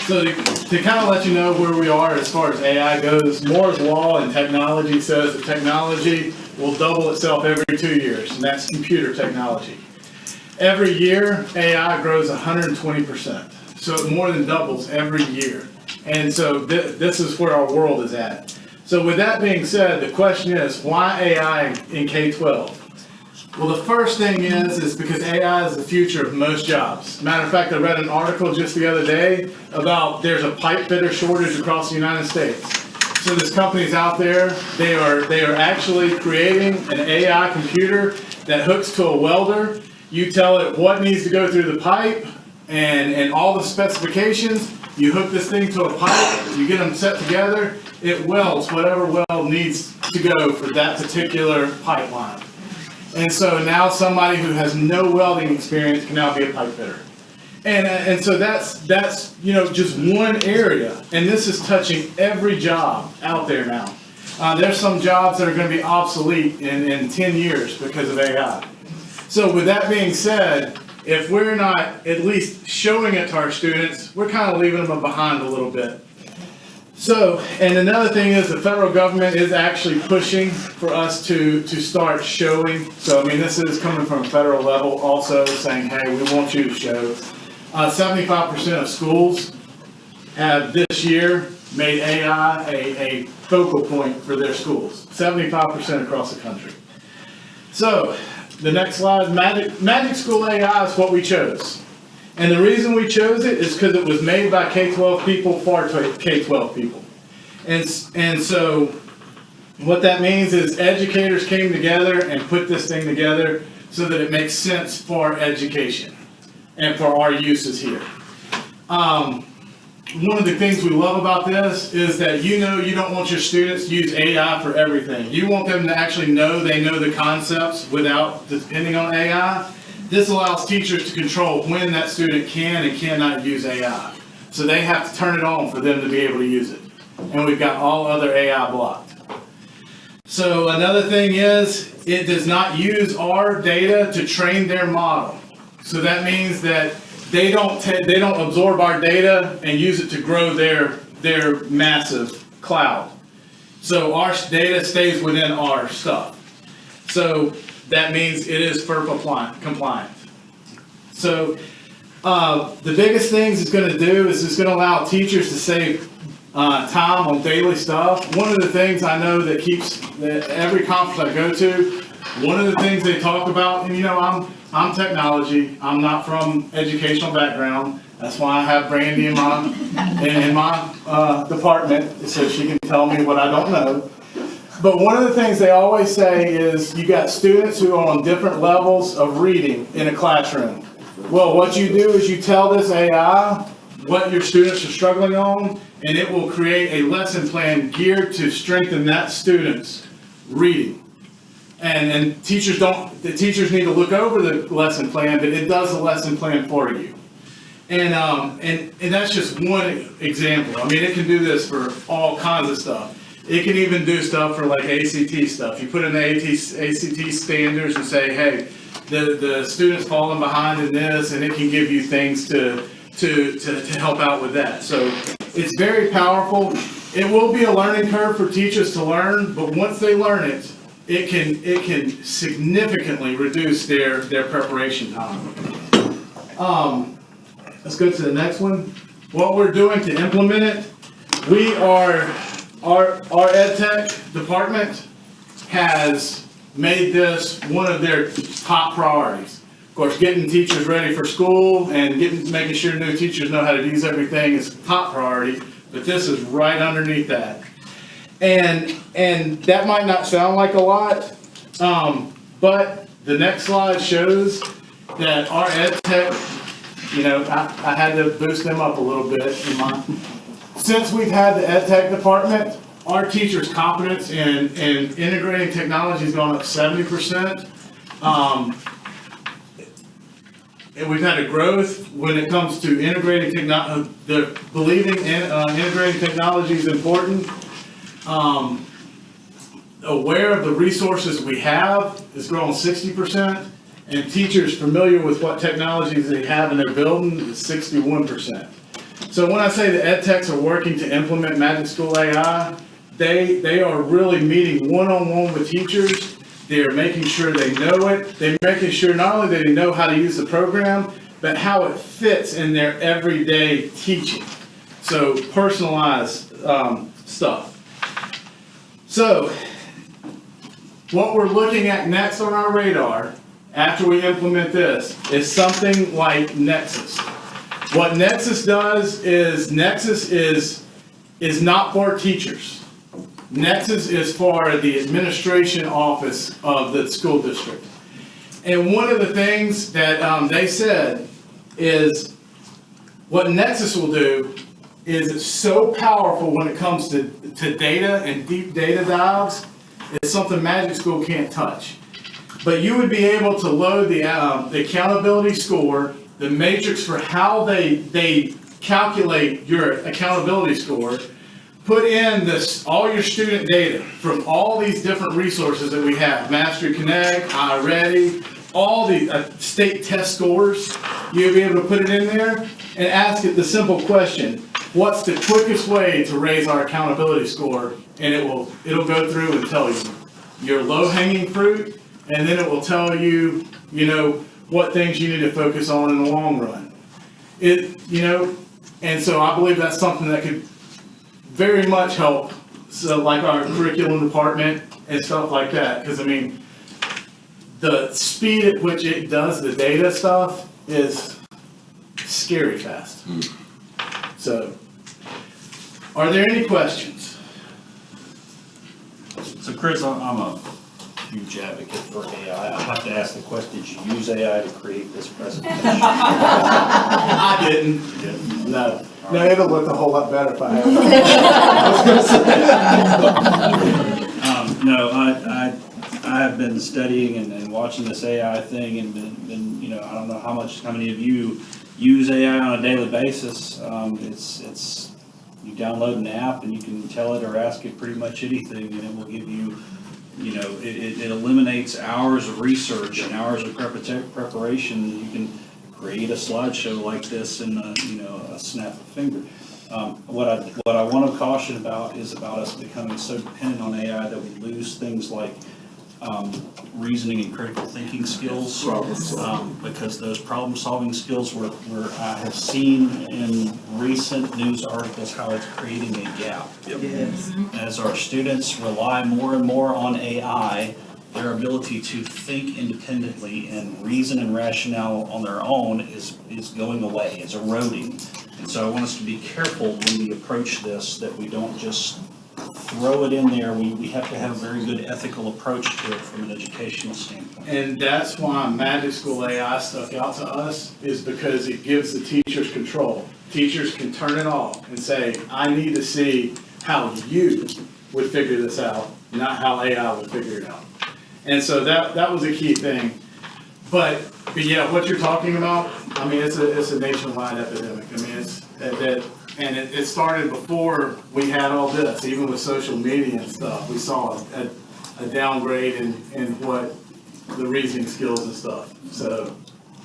U: So to kind of let you know where we are as far as AI goes, Moore's Law in technology says that technology will double itself every 2 years, and that's computer technology. Every year, AI grows 120%. So it more than doubles every year. And so this is where our world is at. So with that being said, the question is, why AI in K-12? Well, the first thing is because AI is the future of most jobs. Matter of fact, I read an article just the other day about there's a pipe fitter shortage across the United States. So there's companies out there, they are actually creating an AI computer that hooks to a welder. You tell it what needs to go through the pipe and all the specifications. You hook this thing to a pipe, you get them set together, it welds whatever weld needs to go for that particular pipeline. And so now somebody who has no welding experience can now be a pipe fitter. And so that's just one area, and this is touching every job out there now. There's some jobs that are going to be obsolete in 10 years because of AI. So with that being said, if we're not at least showing it to our students, we're kind of leaving them behind a little bit. So, and another thing is the federal government is actually pushing for us to start showing. So, I mean, this is coming from a federal level also saying, hey, we want you to show. 75% of schools have this year made AI a focal point for their schools. 75% across the country. So, the next slide, Magic School AI is what we chose. And the reason we chose it is because it was made by K-12 people for K-12 people. And so what that means is educators came together and put this thing together so that it makes sense for education and for our uses here. one of the things we love about this is that you don't want your students to use AI for everything. You want them to actually know they know the concepts without depending on AI. This allows teachers to control when that student can and cannot use AI. So they have to turn it on for them to be able to use it. And we've got all other AI blocked. So another thing is, it does not use our data to train their model. So that means that they don't absorb our data and use it to grow their massive cloud. So our data stays within our stuff. So that means it is FERPA compliant. So the biggest things it's going to do is it's going to allow teachers to save time on daily stuff. One of the things I know that keeps every conference I go to, one of the things they talk about, and I'm technology. I'm not from educational background. That's why I have Brandy in my department, so she can tell me what I don't know. But one of the things they always say is you got students who are on different levels of reading in a classroom. Well, what you do is you tell this AI what your students are struggling on, and it will create a lesson plan geared to strengthen that student's reading. And teachers need to look over the lesson plan, but it does the lesson plan for you. And that's just one example. I mean, it can do this for all kinds of stuff. It can even do stuff for like ACT stuff. You put in the ACT standards and say, hey, the student's falling behind in this, and it can give you things to help out with that. So it's very powerful. It will be a learning curve for teachers to learn, but once they learn it, it can significantly reduce their preparation time. Let's go to the next one. What we're doing to implement it, our ed tech department has made this one of their top priorities. Of course, getting teachers ready for school and making sure new teachers know how to use everything is top priority, but this is right underneath that. And that might not sound like a lot, but the next slide shows that our ed tech, I had to boost them up a little bit. Since we've had the ed tech department, our teachers' competence in integrating technology has gone up 70%. And we've had a growth when it comes to integrating technology. Believing in integrating technology is important. Aware of the resources we have is growing 60%, and teachers familiar with what technologies they have in their building is 61%. So when I say the ed techs are working to implement Magic School AI, they are really meeting one-on-one with teachers. They're making sure they know it. They're making sure not only that they know how to use the program, but how it fits in their everyday teaching. So personalized stuff. So what we're looking at next on our radar after we implement this is something like Nexus. What Nexus does is Nexus is not for teachers. Nexus is for the administration office of the school district. And one of the things that they said is what Nexus will do is it's so powerful when it comes to data and deep data dives. It's something Magic School can't touch. But you would be able to load the accountability score, the matrix for how they calculate your accountability score, put in all your student data from all these different resources that we have, Mastery Connect, iReady, all the state test scores. You'll be able to put it in there and ask it the simple question, what's the quickest way to raise our accountability score? And it'll go through and tell you your low-hanging fruit, and then it will tell you, what things you need to focus on in the long run. And so I believe that's something that could very much help, so like our curriculum department and stuff like that. Because the speed at which it does the data stuff is scary fast. So, are there any questions?
A: So Chris, I'm a huge advocate for AI. I have to ask the question, did you use AI to create this presentation?
U: I didn't. No. No, it'll look a whole lot better if I have it.
A: No, I have been studying and watching this AI thing and been, you know, I don't know how many of you use AI on a daily basis. It's you download an app and you can tell it or ask it pretty much anything and it will give you, you know, it eliminates hours of research and hours of preparation. You can create a slideshow like this in a snap of a finger. What I want to caution about is about us becoming so dependent on AI that we lose things like reasoning and critical thinking skills, because those problem-solving skills were I have seen in recent news articles how it's creating a gap.
J: Yes.
A: As our students rely more and more on AI, their ability to think independently and reason and rationale on their own is going away, it's eroding. And so I want us to be careful when we approach this, that we don't just throw it in there. We have to have a very good ethical approach to it from an educational standpoint.
U: And that's why Magic School AI stuck out to us, is because it gives the teachers control. Teachers can turn it off and say, I need to see how you would figure this out, not how AI would figure it out. And so that was a key thing. But yeah, what you're talking about, I mean, it's a nationwide epidemic. I mean, it started before we had all this, even with social media and stuff. We saw a downgrade in what the reasoning skills and stuff. So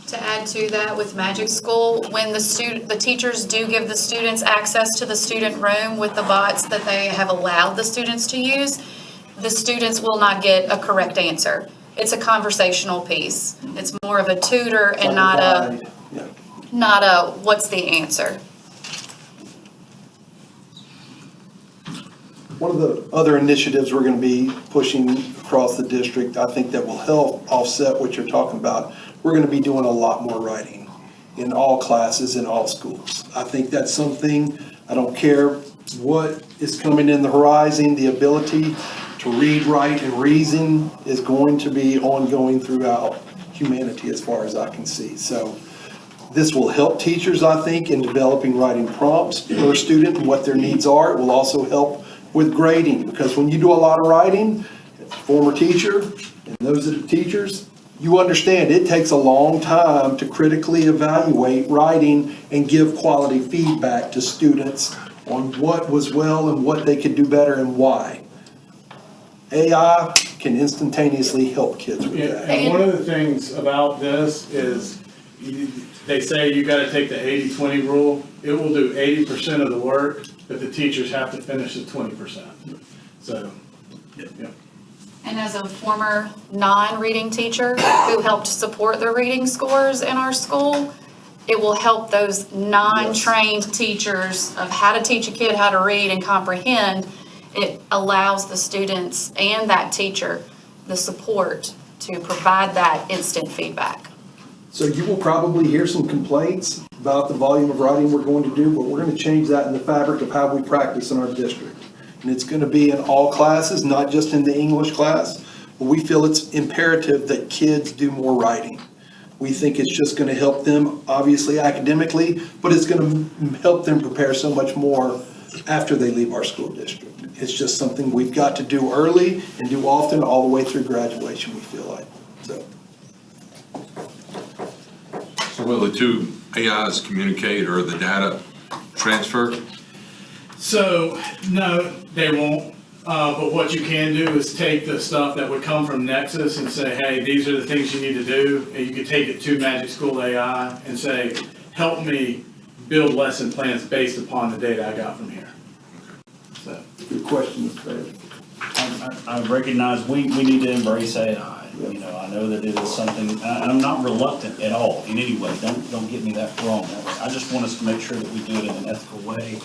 F: to add to that with Magic School, when the teachers do give the students access to the student room with the bots that they have allowed the students to use, the students will not get a correct answer. It's a conversational piece. It's more of a tutor and not a what's the answer.
E: One of the other initiatives we're going to be pushing across the district, I think that will help offset what you're talking about. We're going to be doing a lot more writing in all classes, in all schools. I think that's something, I don't care what is coming in the horizon, the ability to read, write, and reason is going to be ongoing throughout humanity as far as I can see. So this will help teachers, I think, in developing writing prompts per student and what their needs are. It will also help with grading, because when you do a lot of writing, as a former teacher, and those that are teachers, you understand it takes a long time to critically evaluate writing and give quality feedback to students on what was well and what they could do better and why. AI can instantaneously help kids with that.
U: And one of the things about this is they say you got to take the 80-20 rule. It will do 80% of the work, but the teachers have to finish the 20%. So, yeah.
F: And as a former non-reading teacher who helped support the reading scores in our school, it will help those non-trained teachers of how to teach a kid how to read and comprehend. It allows the students and that teacher the support to provide that instant feedback.
E: So you will probably hear some complaints about the volume of writing we're going to do, but we're going to change that in the fabric of how we practice in our district. And it's going to be in all classes, not just in the English class. But we feel it's imperative that kids do more writing. We think it's just going to help them, obviously academically, but it's going to help them prepare so much more after they leave our school district. It's just something we've got to do early and do often all the way through graduation, we feel like.
K: So will the two AIs communicate or the data transfer?
U: So, no, they won't. But what you can do is take the stuff that would come from Nexus and say, hey, these are the things you need to do. And you can take it to Magic School AI and say, help me build lesson plans based upon the data I got from here. So.
E: Good question, Mr.
A: I recognize we need to embrace AI. You know, I know that it is something, I'm not reluctant at all in any way. Don't get me that wrong. I just want us to make sure that we do it in an ethical way,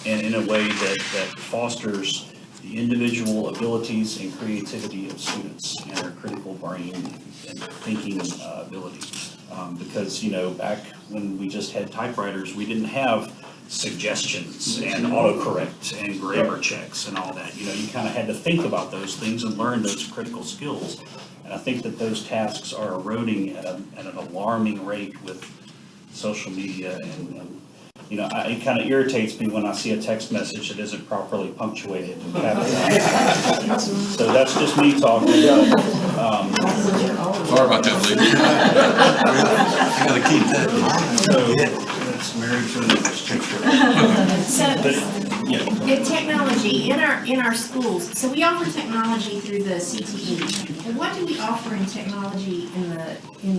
A: and in a way that fosters the individual abilities and creativity of students and their critical brain and thinking abilities. Because, you know, back when we just had typewriters, we didn't have suggestions and autocorrect and grammar checks and all that. You know, you kind of had to think about those things and learn those critical skills. And I think that those tasks are eroding at an alarming rate with social media and it kind of irritates me when I see a text message that isn't properly punctuated and capitalized. So that's just me talking.
K: Sorry about that, lady. I gotta keep that.
A: So that's married to an English teacher.
R: In technology, in our schools, so we offer technology through the CTE. And what do we offer in technology in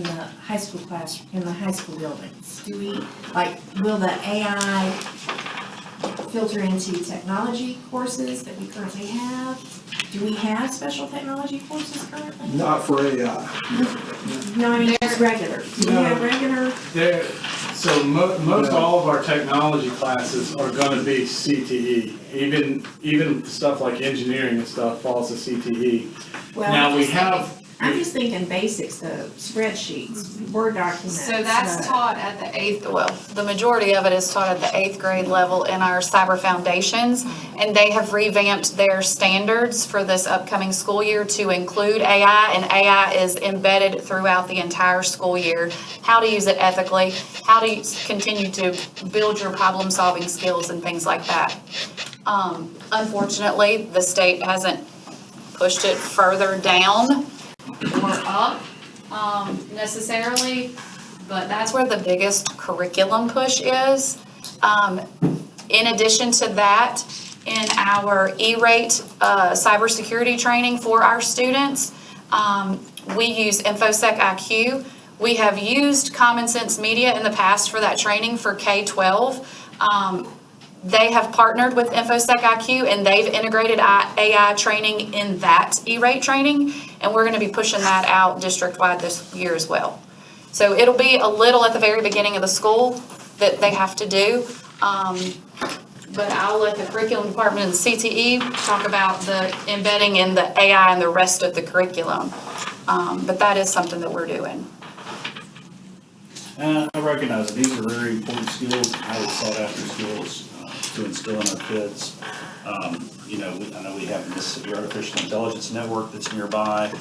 R: the high school class, in the high school buildings? Do we, will the AI filter into technology courses that we currently have? Do we have special technology courses currently?
E: Not for AI.
R: No, I mean, just regular. Do we have regular?
U: So most all of our technology classes are gonna be CTE. Even stuff like engineering and stuff falls to CTE.
R: Well,
U: Now, we have,
R: I'm just thinking basics, the spreadsheets, Word documents.
F: So that's taught at the majority of it is taught at the 8th grade level in our cyber foundations. And they have revamped their standards for this upcoming school year to include AI, and AI is embedded throughout the entire school year. How to use it ethically, how to continue to build your problem-solving skills and things like that. Unfortunately, the state hasn't pushed it further down or up necessarily, but that's where the biggest curriculum push is. In addition to that, in our E-rate cybersecurity training for our students, we use InfoSec IQ. We have used Common Sense Media in the past for that training for K-12. They have partnered with InfoSec IQ and they've integrated AI training in that E-rate training, and we're gonna be pushing that out district-wide this year as well. So it'll be a little at the very beginning of the school that they have to do. But I'll let the curriculum department and the CTE talk about the embedding in the AI and the rest of the curriculum. But that is something that we're doing.
A: And I recognize that these are very important skills, highly sought after skills to instill in our kids. I know we have the Mississippi Artificial Intelligence Network that's nearby.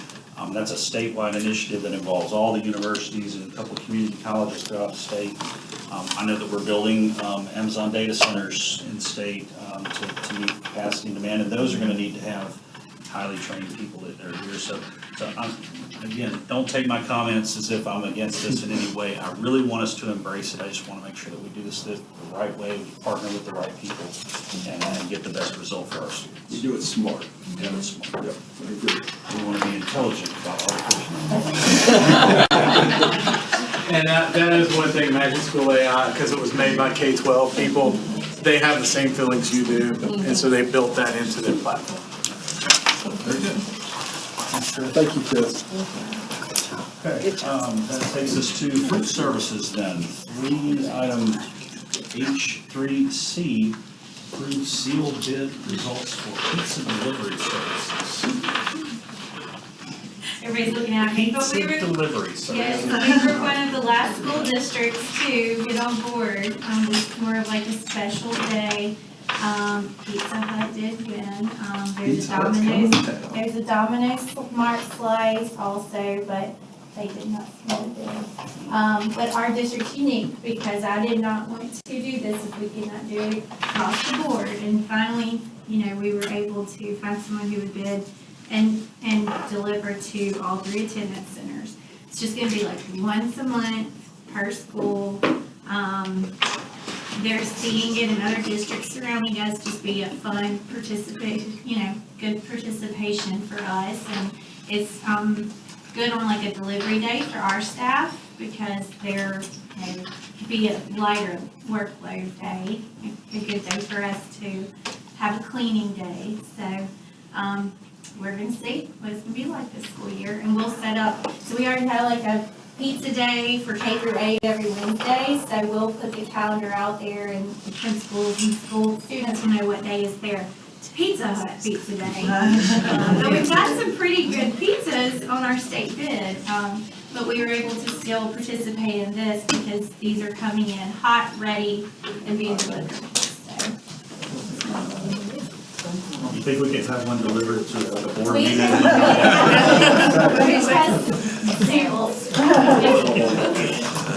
A: That's a statewide initiative that involves all the universities and a couple of community colleges throughout the state. I know that we're building Amazon data centers in state to meet capacity and demand, and those are gonna need to have highly trained people that are here. So again, don't take my comments as if I'm against this in any way. I really want us to embrace it. I just want to make sure that we do this the right way, we partner with the right people, and get the best result for our students.
E: You do it smart.
A: Do it smart.
E: Yep, I agree.
A: We want to be intelligent about artificial.
U: and that is one thing, Magic School AI, because it was made by K-12 people, they have the same feelings you do, and so they built that into their platform.
A: Very good.
E: Thank you, Chris.
A: Okay, that takes us to food services then. Item H3C, approve sealed bid results for pizza delivery services.
I: Everybody's looking at me, but we were,
A: Delivery services.
I: yes, we were one of the last school districts to get on board. It's more of like a special day. Pizza Hut did win.
Q: There's a Domino's Smart Slice also, but they did not submit a bid. But our district's unique because I did not want to do this if we could not do it across the board. And finally, we were able to find someone who would bid and deliver to all 3 attendance centers. It's just gonna be like once a month per school. They're seeing it in other districts surrounding us, just be a fun good participation for us. And it's good on like a delivery day for our staff because they're, be a lighter workload day, a good day for us to have a cleaning day. So we're gonna see what it's gonna be like this school year, and we'll set up, so we already have like a pizza day for K through 8 every Wednesday, so we'll put the calendar out there and the principals and school students will know what day is their Pizza Hut pizza day. But we've got some pretty good pizzas on our state bid, but we were able to still participate in this because these are coming in hot, ready, and being delivered. So.
A: You think we could have one delivered to the board
Q: We
A: meeting?
K: Well,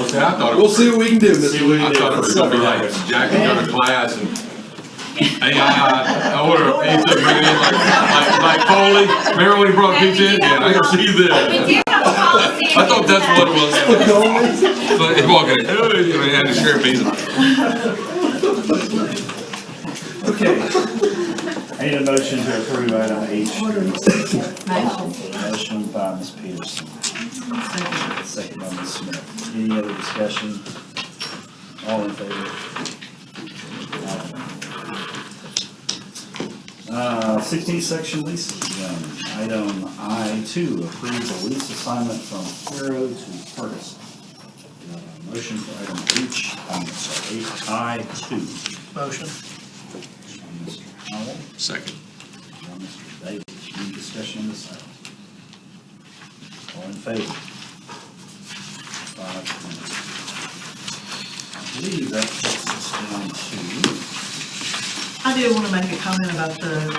K: see, I thought it
E: We'll
K: was,
E: see what we can do, Mr.
A: See what we
E: Lee.
K: I thought it was gonna be like Jackie got a class and AI, I order a pizza, bring it in like Foley. Remember when he brought pizza in? Yeah, I can see
I: We
K: that.
I: do have a policy.
K: I thought that's what it was. But he walking in, oh, you know, he had to share a pizza.
A: Okay. I need a motion to approve item H. Motion by Ms. Peterson. Second by Ms. Smith. Any other discussion? All in favor? 16th section leases. Item I2, approve the lease assignment from Hero to Ferguson. Motion for item H, I2.
B: Motion.
A: Mr. Howell,
K: Second.
A: by Mr. Davis. Any discussion on this item? All in favor? 5. I believe that takes us down to.
J: I did want to make a comment about the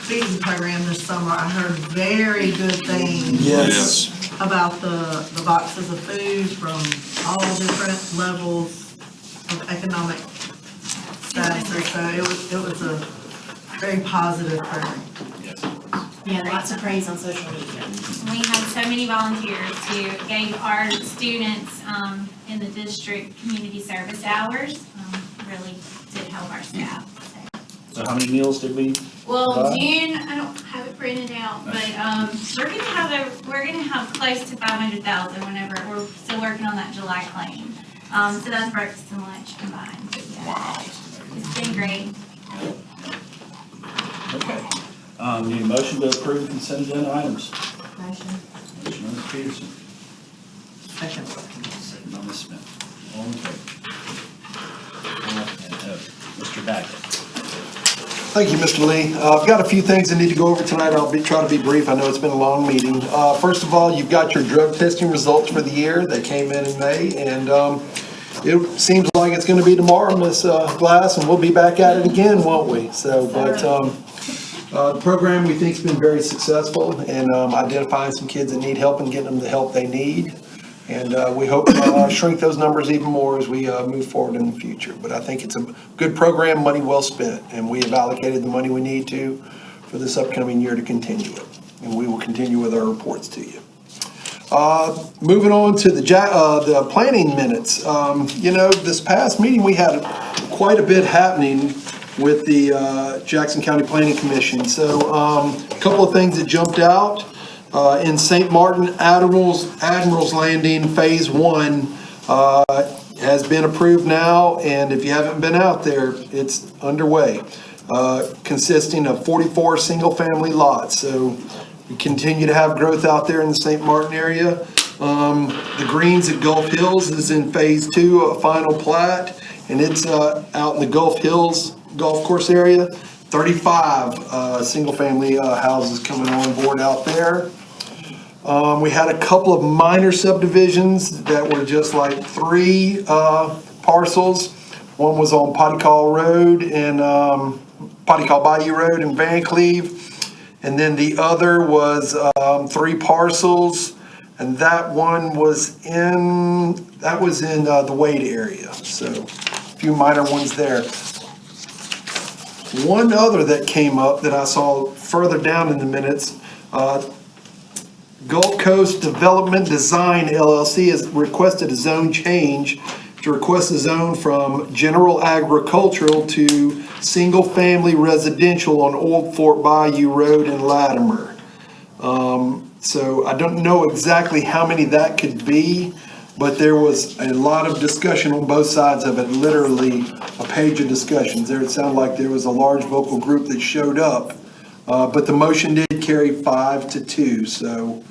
J: feeding program this summer. I heard very good things.
E: Yes.
J: About the boxes of food from all different levels of economic status. So it was a very positive program.
R: Yeah, lots of praise on social media.
I: We had so many volunteers who gave our students in the district community service hours. Really did help our staff.
A: So how many meals did we?
I: Well,
A: buy?
I: June, I don't have it printed out, but we're gonna have close to 500,000 whenever, we're still working on that July claim. So that's breakfast and lunch combined. But yeah,
A: Wow.
I: it's been great.
A: Okay. Need a motion to approve consent agenda items.
D: Motion.
A: Motion by Ms. Peterson,
J: Second.
A: second by Ms. Smith. All in favor? Mr. Daggett.
E: Thank you, Mr. Lee. I've got a few things I need to go over tonight. I'll try to be brief. I know it's been a long meeting. First of all, you've got your drug testing results for the year. They came in May, and it seems like it's going to be tomorrow, Ms. Glass, and we'll be back at it again, won't we? So, but the program we think has been very successful in identifying some kids that need help and getting them the help they need. And we hope to shrink those numbers even more as we move forward in the future. But I think it's a good program, money well spent, and we have allocated the money we need to for this upcoming year to continue it. And we will continue with our reports to you. Moving on to the planning minutes. This past meeting, we had quite a bit happening with the Jackson County Planning Commission. So a couple of things that jumped out. In St. Martin, Admiral's Landing Phase 1 has been approved now, and if you haven't been out there, it's underway, consisting of 44 single-family lots. So we continue to have growth out there in the St. Martin area. The Greens at Gulf Hills is in Phase 2, a final plat, and it's out in the Gulf Hills golf course area. 35 single-family houses coming on board out there. We had a couple of minor subdivisions that were just like 3 parcels. One was on Potty Call Road and Potty Call Bayou Road in Van Cleve. And then the other was 3 parcels, and that one was in the Wade area. So a few minor ones there. One other that came up that I saw further down in the minutes, Gulf Coast Development Design LLC has requested a zone change to request a zone from general agricultural to single-family residential on Old Fort Bayou Road in Latimer. So I don't know exactly how many that could be, but there was a lot of discussion on both sides of it, literally a page of discussions. There, it sounded like there was a large vocal group that showed up, but the motion did carry 5-2, so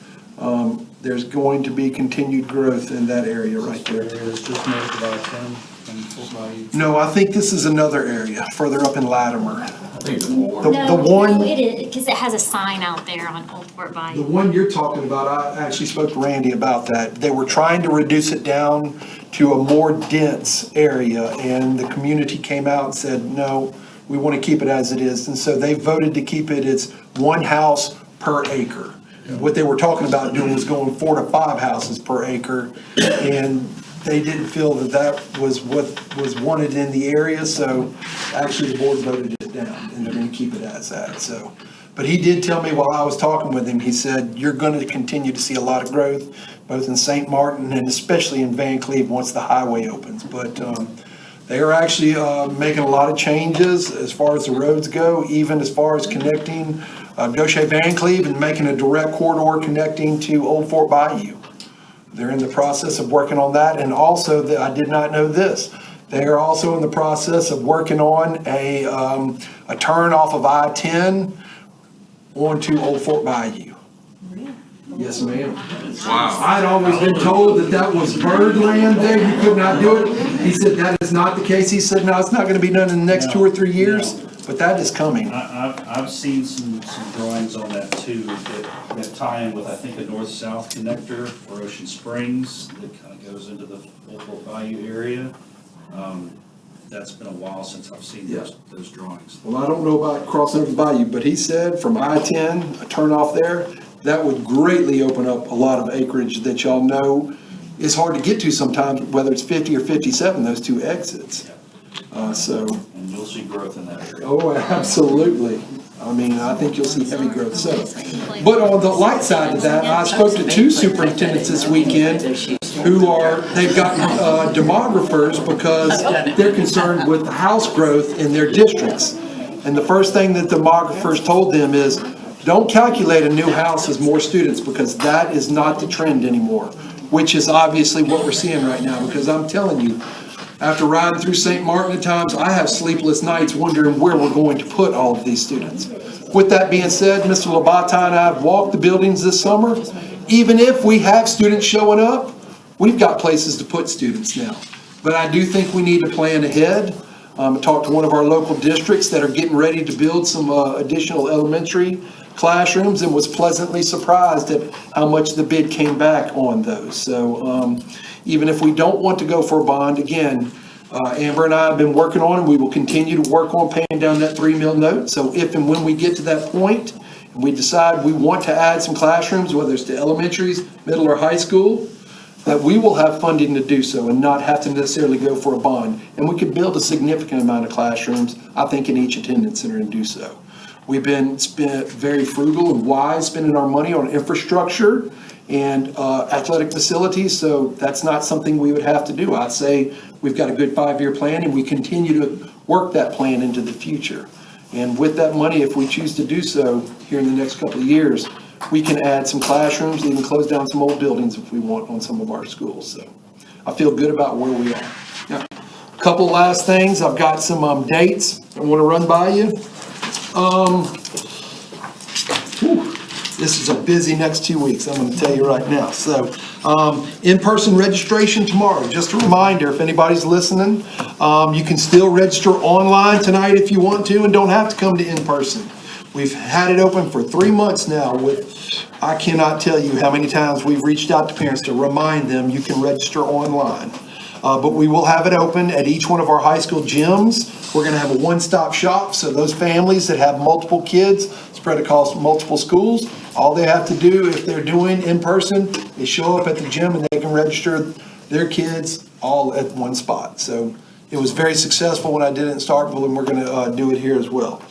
E: there's going to be continued growth in that area right there.
A: Is just north of I-10 from Fort Bayou?
E: No, I think this is another area further up in Latimer.
K: I think the more.
E: The one.
Q: No, it is, because it has a sign out there on Old Fort
E: The
Q: Bayou.
E: one you're talking about, I actually spoke to Randy about that. They were trying to reduce it down to a more dense area, and the community came out and said, no, we want to keep it as it is. And so they voted to keep it, it's 1 house per acre. What they were talking about doing was going 4 to 5 houses per acre, and they didn't feel that that was what was wanted in the area, so actually the board voted it down, and they're gonna keep it as that, so. But he did tell me while I was talking with him, he said, you're gonna continue to see a lot of growth, both in St. Martin and especially in Van Cleve once the highway opens, but, they are actually, making a lot of changes as far as the roads go, even as far as connecting, Goshen Van Cleve and making a direct corridor connecting to Old Fort Bayou. They're in the process of working on that, and also that I did not know this. They are also in the process of working on a turn off of I-10 onto Old Fort Bayou. Yes, ma'am.
K: Wow.
E: I'd always been told that that was bird land there, you could not do it. He said that is not the case. He said, no, it's not gonna be done in the next 2 or 3 years, but that is coming.
A: I've seen some drawings on that too, that tie in with, I think, a north-south connector for Ocean Springs that kind of goes into the Old Fort Bayou area. That's been a while since I've seen those drawings.
E: Well, I don't know about crossing over the bayou, but he said from I-10, a turn off there, that would greatly open up a lot of acreage that y'all know is hard to get to sometimes, whether it's 50 or 57, those 2 exits.
A: And you'll see growth in that area.
E: Oh, absolutely. I mean, I think you'll see heavy growth. So, but on the light side of that, I spoke to 2 superintendents this weekend they've got demographers because they're concerned with the house growth in their districts. And the first thing that demographers told them is, don't calculate a new house as more students because that is not the trend anymore, which is obviously what we're seeing right now. Because I'm telling you, after riding through St. Martin at times, I have sleepless nights wondering where we're going to put all of these students. With that being said, Mr. Labata and I have walked the buildings this summer. Even if we have students showing up, we've got places to put students now. But I do think we need to plan ahead. I talked to one of our local districts that are getting ready to build some additional elementary classrooms and was pleasantly surprised at how much the bid came back on those. So even if we don't want to go for a bond, again, Amber and I have been working on, and we will continue to work on paying down that 3 mil note. So if and when we get to that point, and we decide we want to add some classrooms, whether it's to elementaries, middle or high school, that we will have funding to do so and not have to necessarily go for a bond. And we could build a significant amount of classrooms, I think, in each attendance center and do so. We've been very frugal and wise spending our money on infrastructure and athletic facilities, so that's not something we would have to do. I'd say we've got a good 5-year plan, and we continue to work that plan into the future. And with that money, if we choose to do so here in the next couple of years, we can add some classrooms, even close down some old buildings if we want on some of our schools. So I feel good about where we are. Now, a couple last things. I've got some dates I want to run by you. This is a busy next 2 weeks, I'm going to tell you right now. So, in-person registration tomorrow. Just a reminder, if anybody's listening, you can still register online tonight if you want to and don't have to come to in-person. We've had it open for 3 months now I cannot tell you how many times we've reached out to parents to remind them you can register online. But we will have it open at each one of our high school gyms. We're going to have a one-stop shop, so those families that have multiple kids spread across multiple schools, all they have to do if they're doing in person is show up at the gym and they can register their kids all at one spot. So it was very successful when I did it in Starkville, and we're going to do it here as well.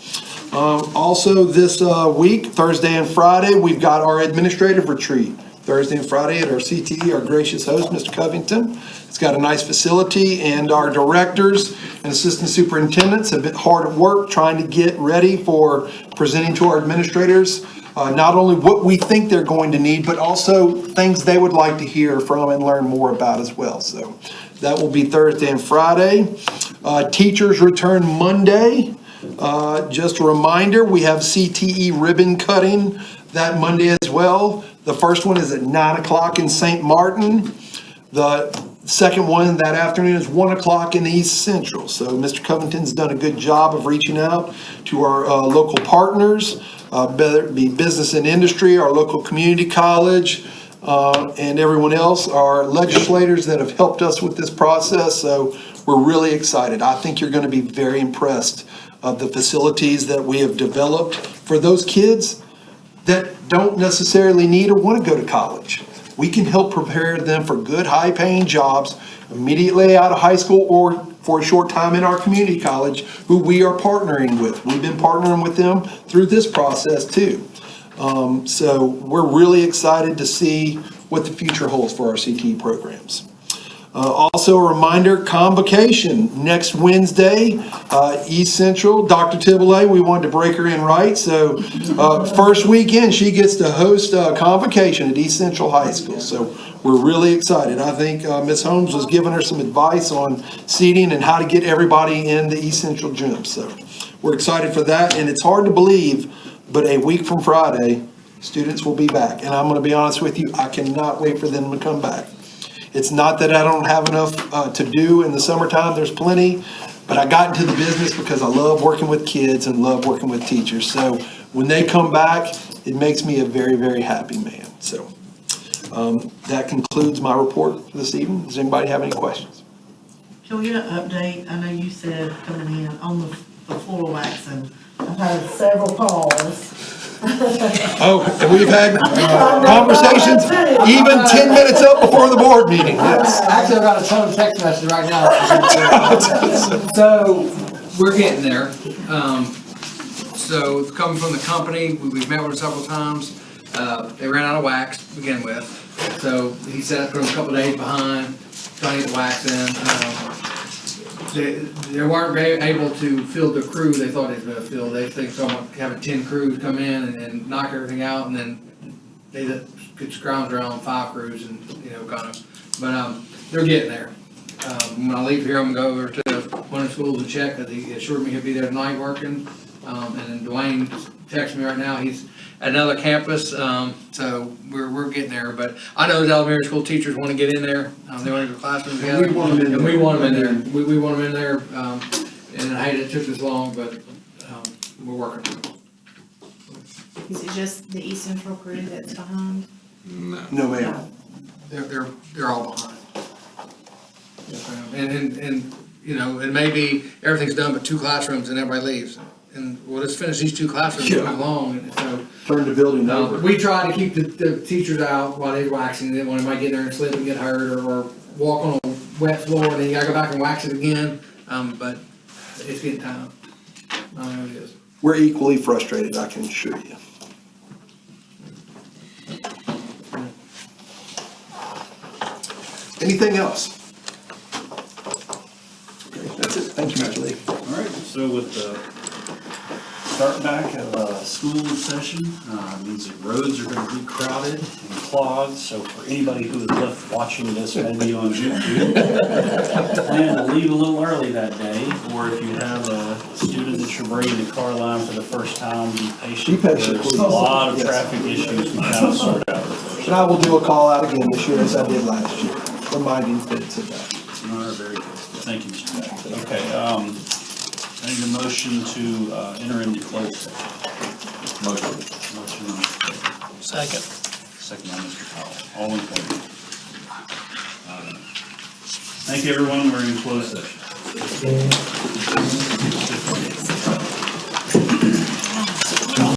E: Also this week, Thursday and Friday, we've got our administrative retreat. Thursday and Friday at our CTE, our gracious host, Mr. Covington. It's got a nice facility, and our directors and assistant superintendents have been hard at work trying to get ready for presenting to our administrators not only what we think they're going to need, but also things they would like to hear from and learn more about as well. So that will be Thursday and Friday. Teachers return Monday. Just a reminder, we have CTE ribbon cutting that Monday as well. The first one is at 9 o'clock in St. Martin. The second one that afternoon is 1 o'clock in East Central. So Mr. Covington's done a good job of reaching out to our local partners, whether it be business and industry, our local community college, and everyone else, our legislators that have helped us with this process. So we're really excited. I think you're going to be very impressed of the facilities that we have developed for those kids that don't necessarily need or want to go to college. We can help prepare them for good, high-paying jobs immediately out of high school or for a short time in our community college, who we are partnering with. We've been partnering with them through this process too. So we're really excited to see what the future holds for our CTE programs. Also a reminder, convocation next Wednesday, East Central, Dr. Tibble, we wanted to break her in right. So first weekend, she gets to host a convocation at East Central High School. So we're really excited. I think Ms. Holmes was giving her some advice on seating and how to get everybody in the East Central gym. So we're excited for that. And it's hard to believe, but a week from Friday, students will be back. And I'm going to be honest with you, I cannot wait for them to come back. It's not that I don't have enough to do in the summertime, there's plenty, but I got into the business because I love working with kids and love working with teachers. So when they come back, it makes me a very, very happy man. So that concludes my report for this evening. Does anybody have any questions?
J: Can we get an update? I know you said coming in on the floor waxing. I've had several calls.
E: Oh, and we've had conversations even 10 minutes up before the board meeting, yes.
L: Actually, I've got a ton of text messages right now. So, we're getting there. So, coming from the company, we've met with them several times. They ran out of wax to begin with. So, he said put them a couple days behind, trying to get the wax in. They weren't able to field the crew they thought they was gonna field. They think someone having 10 crews come in and knock everything out, and then they could scrounge around 5 crews and, kind of, but, they're getting there. When I leave here, I'm gonna go over to one of the schools and check, because he assured me he'll be there tonight working. And then Dwayne texted me right now, he's at another campus, so we're getting there. But I know those elementary school teachers want to get in there, they want to get the classroom together.
E: We want them in there.
L: And we want them in there, we want them in there, and I hate it took this long, but, we're working.
R: Is it just the East Central crew that's behind?
E: No, ma'am.
L: They're all behind. Yes, ma'am. And, it may be everything's done but 2 classrooms and everybody leaves. And we'll just finish these 2 classrooms and move along, and so.
E: Turn the building over.
L: We try to keep the teachers out while they're waxing, then when they might get there and slip and get hurt, or walk on a wet floor, and then you gotta go back and wax it again, but it's getting time. I know it is.
E: We're equally frustrated, I can assure you. Anything else? Okay, that's it. Thank you, Mr. Lee.
A: All right, so with the start back of school session, means that roads are going to be crowded and clogged. So for anybody who is left watching this maybe on YouTube, plan to leave a little early that day. Or if you have a student that you're bringing to car line for the first time, be patient. There's a lot of traffic issues we kind of sort out.
E: And I will do a call out again this year as I did last year, reminding kids of that.
A: All right, very good. Thank you, Mr. Beck. Okay, I need a motion to enter into closed session. Motion.
B: Second.
A: Second by Mr. Powell. All in favor? Thank you, everyone. We're in closed session.